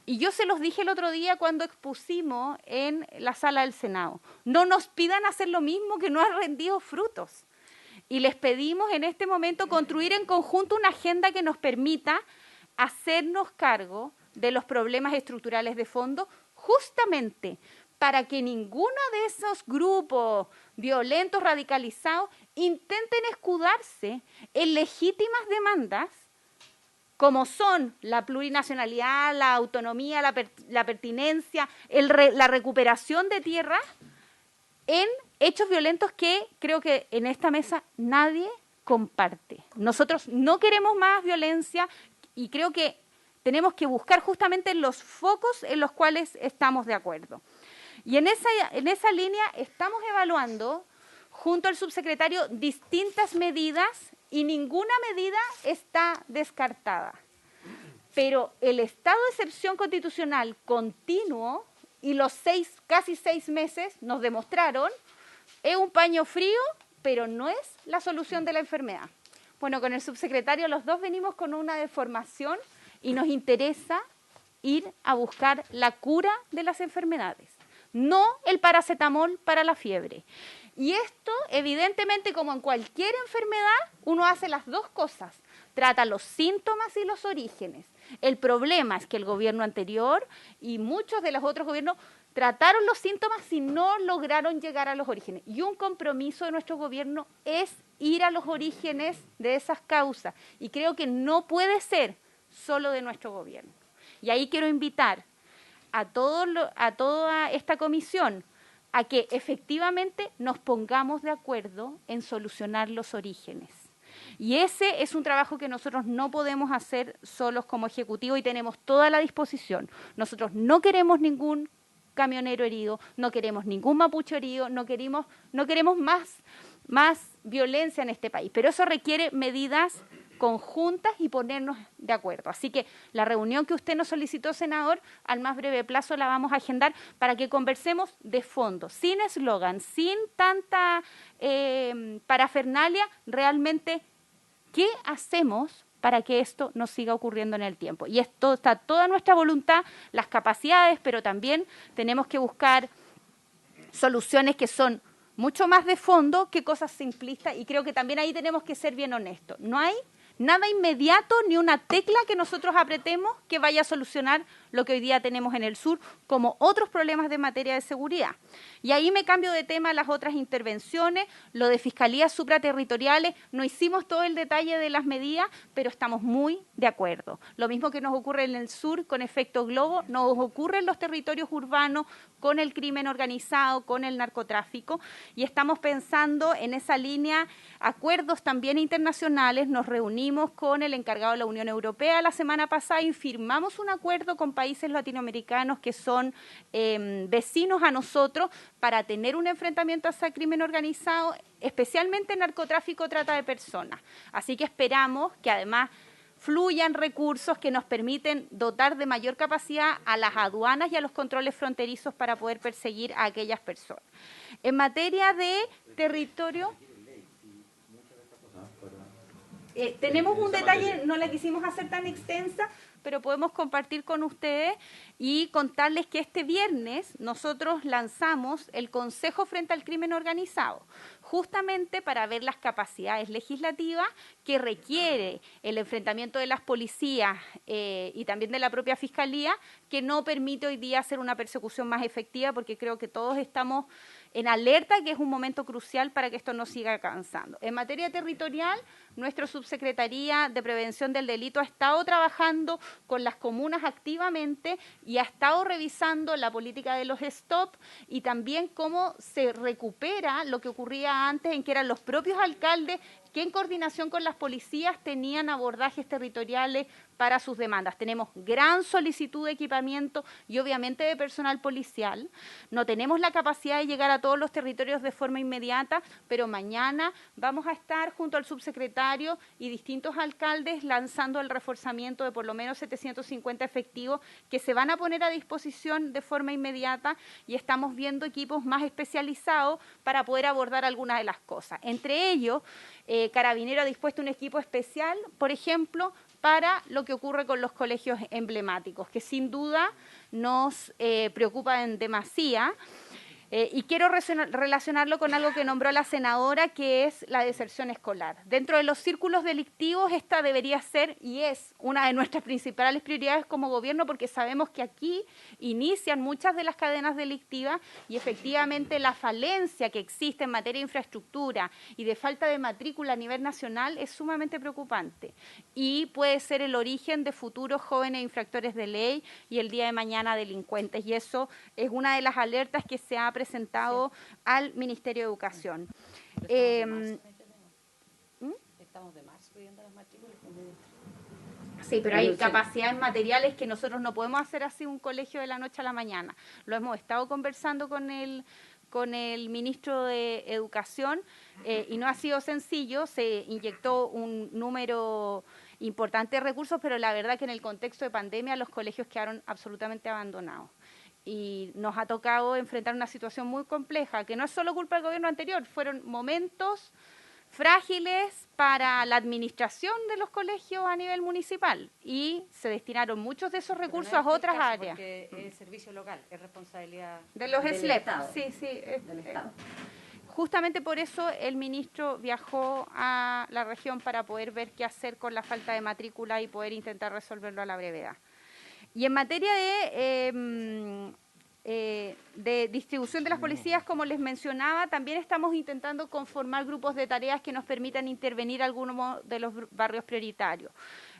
Y yo se los dije el otro día cuando expusimos en la sala del Senado. No nos pidan hacer lo mismo que no ha rendido frutos. Y les pedimos en este momento construir en conjunto una agenda que nos permita hacernos cargo de los problemas estructurales de fondo, justamente para que ninguno de esos grupos violentos radicalizados intenten escudarse en legítimas demandas como son la plurinacionalidad, la autonomía, la pertinencia, la recuperación de tierra, en hechos violentos que creo que en esta mesa nadie comparte. Nosotros no queremos más violencia, y creo que tenemos que buscar justamente los focos en los cuales estamos de acuerdo. Y en esa línea estamos evaluando, junto al subsecretario, distintas medidas, y ninguna medida está descartada. Pero el estado de excepción constitucional continuo, y los casi 6 meses nos demostraron, es un paño frío, pero no es la solución de la enfermedad. Bueno, con el subsecretario los dos venimos con una deformación y nos interesa ir a buscar la cura de las enfermedades, no el paracetamol para la fiebre. Y esto, evidentemente, como en cualquier enfermedad, uno hace las dos cosas, trata los síntomas y los orígenes. El problema es que el gobierno anterior y muchos de los otros gobiernos trataron los síntomas y no lograron llegar a los orígenes. Y un compromiso de nuestro gobierno es ir a los orígenes de esas causas. Y creo que no puede ser solo de nuestro gobierno. Y ahí quiero invitar a toda esta comisión a que efectivamente nos pongamos de acuerdo en solucionar los orígenes. Y ese es un trabajo que nosotros no podemos hacer solos como Ejecutivo, y tenemos toda la disposición. Nosotros no queremos ningún camionero herido, no queremos ningún mapuche herido, no queremos más violencia en este país. Pero eso requiere medidas conjuntas y ponernos de acuerdo. Así que la reunión que usted nos solicitó, senador, al más breve plazo la vamos a agendar para que conversemos de fondo, sin eslogan, sin tanta parafernalia, realmente qué hacemos para que esto no siga ocurriendo en el tiempo. Y esto está toda nuestra voluntad, las capacidades, pero también tenemos que buscar soluciones que son mucho más de fondo que cosas simplistas, y creo que también ahí tenemos que ser bien honestos. No hay nada inmediato ni una tecla que nosotros apretemos que vaya a solucionar lo que hoy día tenemos en el sur, como otros problemas de materia de seguridad. Y ahí me cambio de tema a las otras intervenciones, lo de fiscalías supraterritoriales, no hicimos todo el detalle de las medidas, pero estamos muy de acuerdo. Lo mismo que nos ocurre en el sur con efecto globo, nos ocurre en los territorios urbanos con el crimen organizado, con el narcotráfico, y estamos pensando en esa línea, acuerdos también internacionales. Nos reunimos con el encargado de la Unión Europea la semana pasada y firmamos un acuerdo con países latinoamericanos que son vecinos a nosotros para tener un enfrentamiento hacia el crimen organizado, especialmente narcotráfico, trata de personas. Así que esperamos que además fluyan recursos que nos permiten dotar de mayor capacidad a las aduanas y a los controles fronterizos para poder perseguir a aquellas personas. En materia de territorio, tenemos un detalle, no la quisimos hacer tan extensa, pero podemos compartir con ustedes y contarles que este viernes nosotros lanzamos el Consejo frente al Crimen Organizado, justamente para ver las capacidades legislativas que requiere el enfrentamiento de las policías y también de la propia Fiscalía, que no permite hoy día hacer una persecución más efectiva, porque creo que todos estamos en alerta que es un momento crucial para que esto no siga avanzando. En materia territorial, nuestra Subsecretaría de Prevención del Delito ha estado trabajando con las comunas activamente y ha estado revisando la política de los stop y también cómo se recupera lo que ocurría antes, en que eran los propios alcaldes que en coordinación con las policías tenían abordajes territoriales para sus demandas. Tenemos gran solicitud de equipamiento y obviamente de personal policial. No tenemos la capacidad de llegar a todos los territorios de forma inmediata, pero mañana vamos a estar junto al subsecretario y distintos alcaldes lanzando el reforzamiento de por lo menos 750 efectivos que se van a poner a disposición de forma inmediata, y estamos viendo equipos más especializados para poder abordar algunas de las cosas. Entre ellos, Carabinero ha dispuesto un equipo especial, por ejemplo, para lo que ocurre con los colegios emblemáticos, que sin duda nos preocupa en demasía. Y quiero relacionarlo con algo que nombró la senadora, que es la deserción escolar. Dentro de los círculos delictivos, esta debería ser y es una de nuestras principales prioridades como gobierno, porque sabemos que aquí inician muchas de las cadenas delictivas y efectivamente la falencia que existe en materia de infraestructura y de falta de matrícula a nivel nacional es sumamente preocupante y puede ser el origen de futuros jóvenes infractores de ley y el día de mañana delincuentes. Y eso es una de las alertas que se ha presentado al Ministerio de Educación. Estamos de marzo pidiendo las matrículas. Sí, pero hay capacidades materiales que nosotros no podemos hacer así un colegio de la noche a la mañana. Lo hemos estado conversando con el ministro de Educación y no ha sido sencillo. Se inyectó un número importante de recursos, pero la verdad que en el contexto de pandemia los colegios quedaron absolutamente abandonados. Y nos ha tocado enfrentar una situación muy compleja, que no es solo culpa del gobierno anterior, fueron momentos frágiles para la administración de los colegios a nivel municipal y se destinaron muchos de esos recursos a otras áreas. Porque es servicio local, es responsabilidad de los del SLEP. Estado. Sí, Del Estado. Justamente por eso el ministro viajó a la región para poder ver qué hacer con la falta de matrícula y poder intentar resolverlo a la brevedad. Y en materia de distribución de las policías, como les mencionaba, también estamos intentando conformar grupos de tareas que nos permitan intervenir algunos de los barrios prioritarios.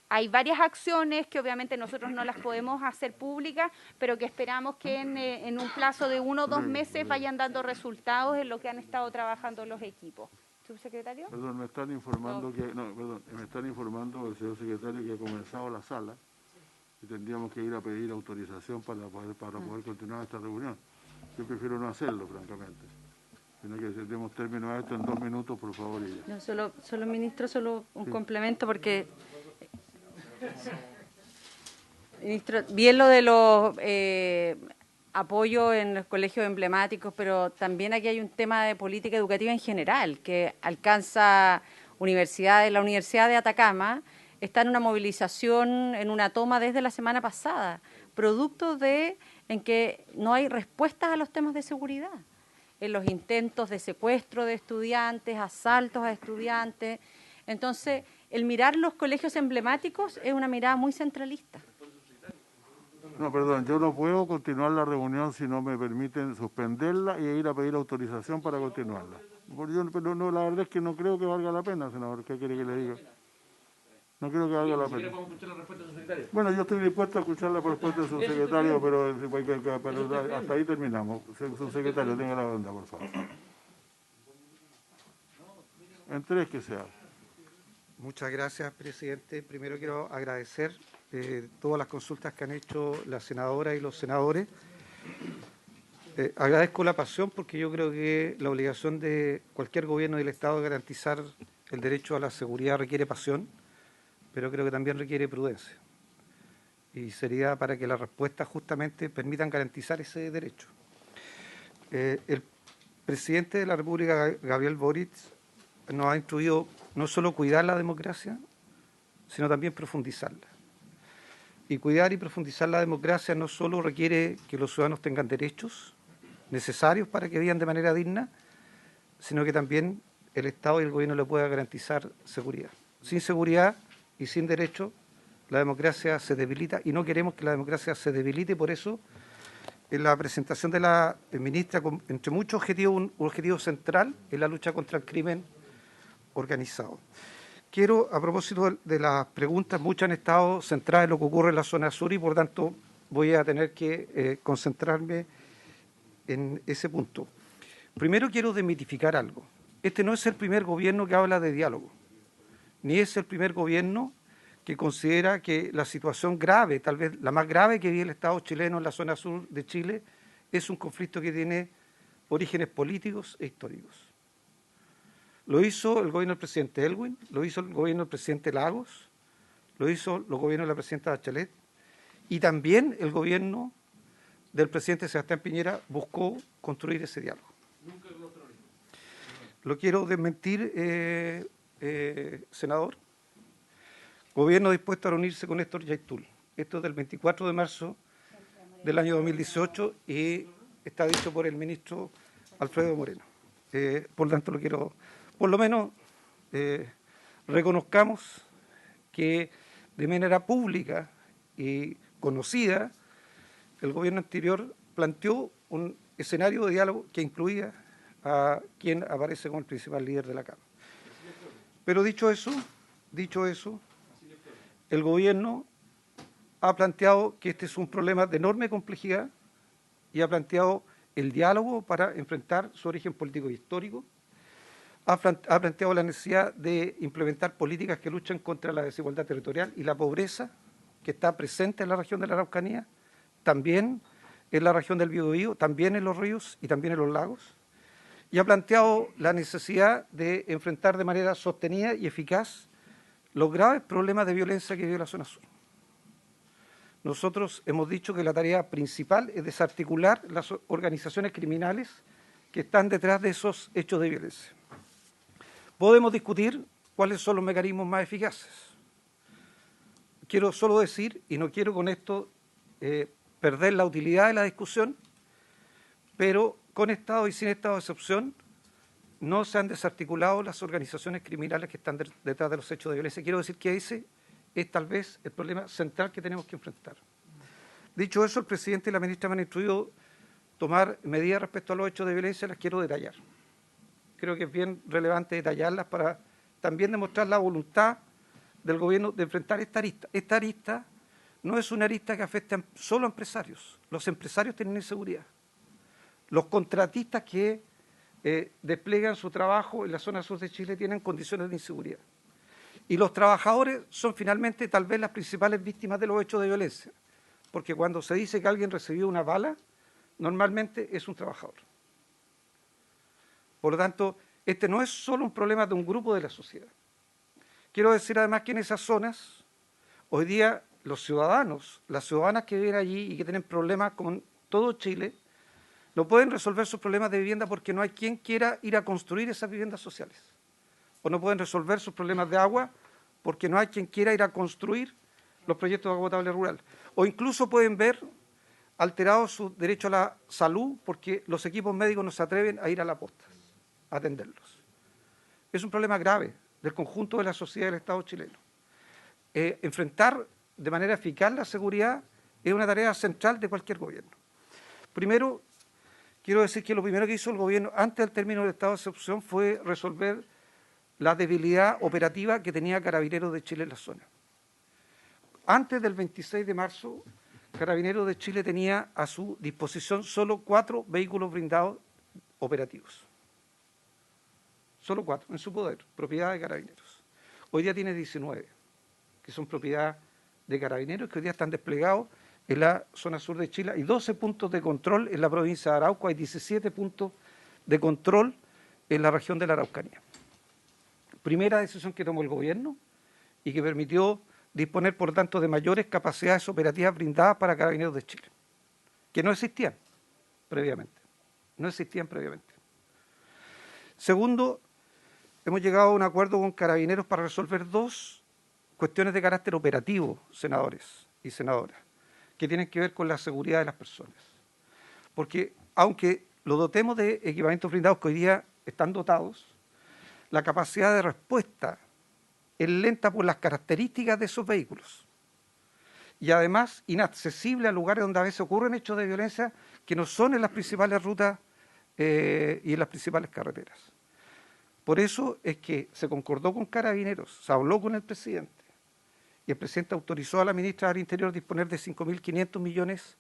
Hay varias acciones que obviamente nosotros no las podemos hacer públicas, pero que esperamos que en un plazo de 1 o 2 meses vayan dando resultados en lo que han estado trabajando los equipos. ¿Subsecretario? Perdón, me están informando me están informando el señor secretario que ha comenzado la sala y tendríamos que ir a pedir autorización para poder continuar esta reunión. Yo prefiero no hacerlo, francamente. Tiene que demos término a esto en 2 minutos, por favor. Y ya. No, solo ministro, solo un complemento porque... Ministro, bien lo de los apoyos en los colegios emblemáticos, pero también aquí hay un tema de política educativa en general que alcanza universidades. La Universidad de Atacama está en una movilización, en una toma desde la semana pasada, producto en que no hay respuestas a los temas de seguridad, en los intentos de secuestro de estudiantes, asaltos a estudiantes. Entonces, el mirar los colegios emblemáticos es una mirada muy centralista. No, perdón, yo no puedo continuar la reunión si no me permiten suspenderla y ir a pedir autorización para continuarla. Pero no, la verdad es que no creo que valga la pena, senador. ¿Qué quiere que le diga? No creo que valga la pena. Bueno, yo estoy dispuesto a escuchar la respuesta del subsecretario, pero hasta ahí terminamos. Subsecretario, tenga la bondad, por favor. En 3 que sea. Muchas gracias, presidente. Primero quiero agradecer todas las consultas que han hecho las senadoras y los senadores. Agradezco la pasión porque yo creo que la obligación de cualquier gobierno del Estado de garantizar el derecho a la seguridad requiere pasión, pero creo que también requiere prudencia. Y sería para que las respuestas justamente permitan garantizar ese derecho. El presidente de la República, Gabriel Boric, nos ha instruido no solo cuidar la democracia, sino también profundizarla. Y cuidar y profundizar la democracia no solo requiere que los ciudadanos tengan derechos necesarios para que vivan de manera digna, sino que también el Estado y el gobierno le pueda garantizar seguridad. Sin seguridad y sin derecho, la democracia se debilita y no queremos que la democracia se debilite. Por eso, en la presentación de la ministra, entre muchos objetivos, un objetivo central es la lucha contra el crimen organizado. Quiero, a propósito de las preguntas, muchas han estado centradas en lo que ocurre en la zona sur y, por tanto, voy a tener que concentrarme en ese punto. Primero quiero desmitificar algo. Este no es el primer gobierno que habla de diálogo, ni es el primer gobierno que considera que la situación grave, tal vez la más grave que vive el Estado chileno en la zona sur de Chile, es un conflicto que tiene orígenes políticos e históricos. Lo hizo el gobierno del presidente Elwin, lo hizo el gobierno del presidente Lagos, lo hizo el gobierno de la presidenta Bachelet y también el gobierno del presidente Sebastián Piñera buscó construir ese diálogo. Lo quiero desmentir, senador. Gobierno dispuesto a reunirse con Néstor Yaitul. Esto es del 24 de marzo del año 2018 y está dicho por el ministro Alfredo Moreno. Por lo tanto, lo quiero... Por lo menos reconozcamos que de manera pública y conocida el gobierno anterior planteó un escenario de diálogo que incluía a quien aparece como el principal líder de la Cámara. Pero dicho eso, el gobierno ha planteado que este es un problema de enorme complejidad y ha planteado el diálogo para enfrentar su origen político y histórico. Ha planteado la necesidad de implementar políticas que luchan contra la desigualdad territorial y la pobreza que está presente en la región de la Araucanía, también en la región del Biobío, también en los ríos y también en los lagos. Y ha planteado la necesidad de enfrentar de manera sostenida y eficaz los graves problemas de violencia que vive la zona sur. Nosotros hemos dicho que la tarea principal es desarticular las organizaciones criminales que están detrás de esos hechos de violencia. Podemos discutir cuáles son los mecanismos más eficaces. Quiero solo decir, y no quiero con esto perder la utilidad de la discusión, pero con estado y sin estado de excepción no se han desarticulado las organizaciones criminales que están detrás de los hechos de violencia. Quiero decir que ese es tal vez el problema central que tenemos que enfrentar. Dicho eso, el presidente y la ministra me han instruido tomar medidas respecto a los hechos de violencia, las quiero detallar. Creo que es bien relevante detallarlas para también demostrar la voluntad del gobierno de enfrentar esta arista. Esta arista no es una arista que afecte solo a empresarios. Los empresarios tienen inseguridad. Los contratistas que desplegan su trabajo en la zona sur de Chile tienen condiciones de inseguridad. Y los trabajadores son finalmente tal vez las principales víctimas de los hechos de violencia, porque cuando se dice que alguien recibió una bala, normalmente es un trabajador. Por lo tanto, este no es solo un problema de un grupo de la sociedad. Quiero decir además que en esas zonas, hoy día los ciudadanos, las ciudadanas que viven allí y que tienen problemas con todo Chile, no pueden resolver sus problemas de vivienda porque no hay quien quiera ir a construir esas viviendas sociales. O no pueden resolver sus problemas de agua porque no hay quien quiera ir a construir los proyectos de agua potable rural. O incluso pueden ver alterado su derecho a la salud porque los equipos médicos no se atreven a ir a la posta a atenderlos. Es un problema grave del conjunto de la sociedad del Estado chileno. Enfrentar de manera eficaz la seguridad es una tarea central de cualquier gobierno. Primero, quiero decir que lo primero que hizo el gobierno antes del término del estado de excepción fue resolver la debilidad operativa que tenía Carabineros de Chile en la zona. Antes del 26 de marzo, Carabineros de Chile tenía a su disposición solo 4 vehículos blindados operativos. Solo 4, en su poder, propiedad de Carabineros. Hoy día tiene 19, que son propiedad de Carabineros, que hoy día están desplegados en la zona sur de Chile. Hay 12 puntos de control en la provincia de Arauco, hay 17 puntos de control en la región de la Araucanía. Primera decisión que tomó el gobierno y que permitió disponer, por tanto, de mayores capacidades operativas brindadas para Carabineros de Chile, que no existían previamente. No existían previamente. Segundo, hemos llegado a un acuerdo con Carabineros para resolver 2 cuestiones de carácter operativo, senadores y senadoras, que tienen que ver con la seguridad de las personas. Porque aunque lo dotemos de equipamientos blindados que hoy día están dotados, la capacidad de respuesta es lenta por las características de esos vehículos. Y además inaccesible a lugares donde a veces ocurren hechos de violencia que no son en las principales rutas y en las principales carreteras. Por eso es que se concordó con Carabineros, se habló con el presidente, y el presidente autorizó a la ministra del Interior disponer de 5.500 millones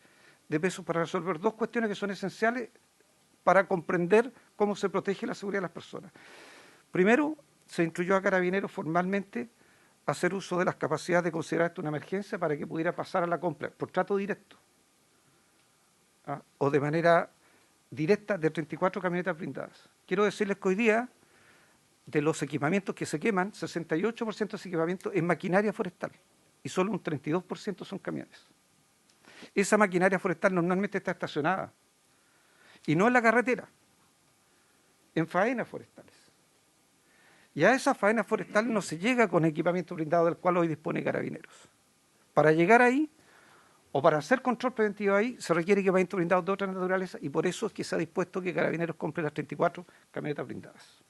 de pesos para resolver 2 cuestiones que son esenciales para comprender cómo se protege la seguridad de las personas. Primero, se instruyó a Carabineros formalmente a hacer uso de las capacidades de considerar esto una emergencia para que pudiera pasar a la compra por trato directo o de manera directa de 34 camionetas blindadas. Quiero decirles que hoy día, de los equipamientos que se queman, 68% de ese equipamiento es maquinaria forestal y solo un 32% son camiones. Esa maquinaria forestal normalmente está estacionada y no en la carretera, en faenas forestales. Y a esas faenas forestales no se llega con equipamiento blindado del cual hoy dispone Carabineros. Para llegar ahí, o para hacer control preventivo ahí, se requiere equipamiento blindado de otra naturaleza y por eso es que se ha dispuesto que Carabineros compre las 34 camionetas blindadas.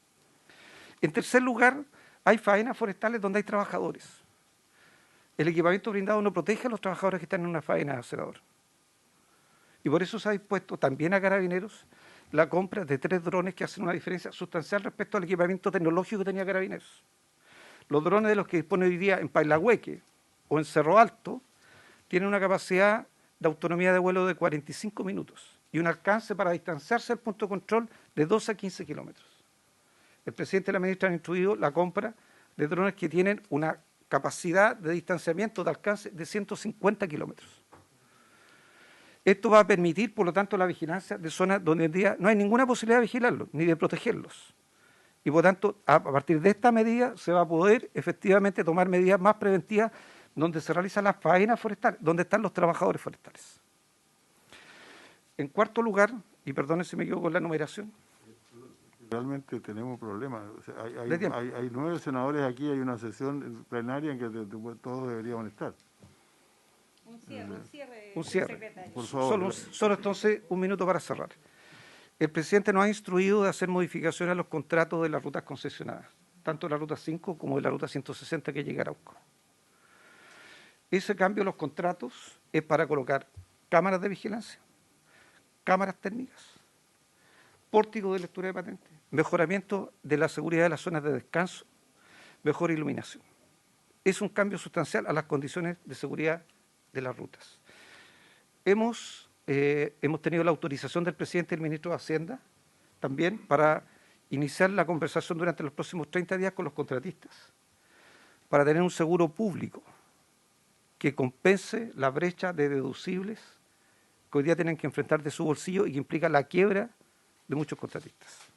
En tercer lugar, hay faenas forestales donde hay trabajadores. El equipamiento blindado no protege a los trabajadores que están en una faena, senador. Y por eso se ha dispuesto también a Carabineros la compra de 3 drones que hacen una diferencia sustancial respecto al equipamiento tecnológico que tenía Carabineros. Los drones de los que dispone hoy día en Pailahueque o en Cerro Alto tienen una capacidad de autonomía de vuelo de 45 minutos y un alcance para distanciarse del punto de control de 12 a 15 kilómetros. El presidente y la ministra han instruido la compra de drones que tienen una capacidad de distanciamiento de alcance de 150 kilómetros. Esto va a permitir, por lo tanto, la vigilancia de zonas donde hoy en día no hay ninguna posibilidad de vigilarlos ni de protegerlos. Y, por tanto, a partir de esta medida se va a poder efectivamente tomar medidas más preventivas donde se realizan las faenas forestales, donde están los trabajadores forestales. En cuarto lugar, y perdone si me equivoco con la numeración. Realmente tenemos problemas. O sea, hay 9 senadores aquí, hay una sesión plenaria en que todos deberíamos estar. Un cierre. Por favor. Solo entonces un minuto para cerrar. El presidente nos ha instruido de hacer modificaciones a los contratos de las rutas concesionadas, tanto de la Ruta 5 como de la Ruta 160 que llega a Arauco. Ese cambio de los contratos es para colocar cámaras de vigilancia, cámaras técnicas, pórtico de lectura de patentes, mejoramiento de la seguridad de las zonas de descanso, mejor iluminación. Es un cambio sustancial a las condiciones de seguridad de las rutas. Hemos tenido la autorización del presidente y del ministro de Hacienda también para iniciar la conversación durante los próximos 30 días con los contratistas, para tener un seguro público que compense la brecha de deducibles que hoy día tienen que enfrentar de su bolsillo y que implica la quiebra de muchos contratistas.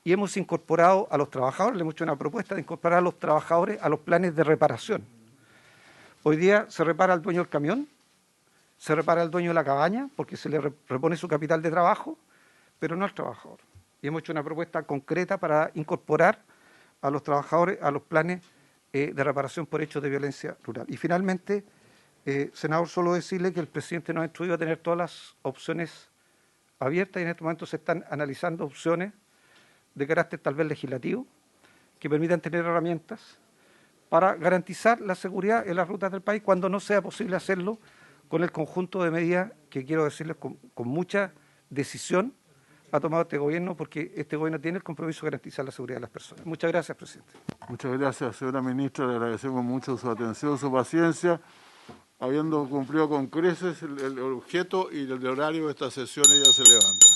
y hemos incorporado a los trabajadores, le hemos hecho una propuesta de incorporar a los trabajadores a los planes de reparación. Hoy día se repara al dueño del camión, se repara al dueño de la cabaña, porque se le repone su capital de trabajo, pero no al trabajador. Y hemos hecho una propuesta concreta para incorporar a los trabajadores a los planes de reparación por hechos de violencia rural. Y finalmente, senador, solo decirle que el presidente nos ha instruido a tener todas las opciones abiertas y en este momento se están analizando opciones de carácter tal vez legislativo que permitan tener herramientas para garantizar la seguridad en las rutas del país cuando no sea posible hacerlo con el conjunto de medidas que quiero decirles con mucha decisión ha tomado este gobierno, porque este gobierno tiene el compromiso de garantizar la seguridad de las personas. Muchas gracias, presidente. Muchas gracias, señora ministra. Le agradecemos mucho su atención, su paciencia. Habiendo cumplido con creces el objeto y el horario de esta sesión, ella se levanta.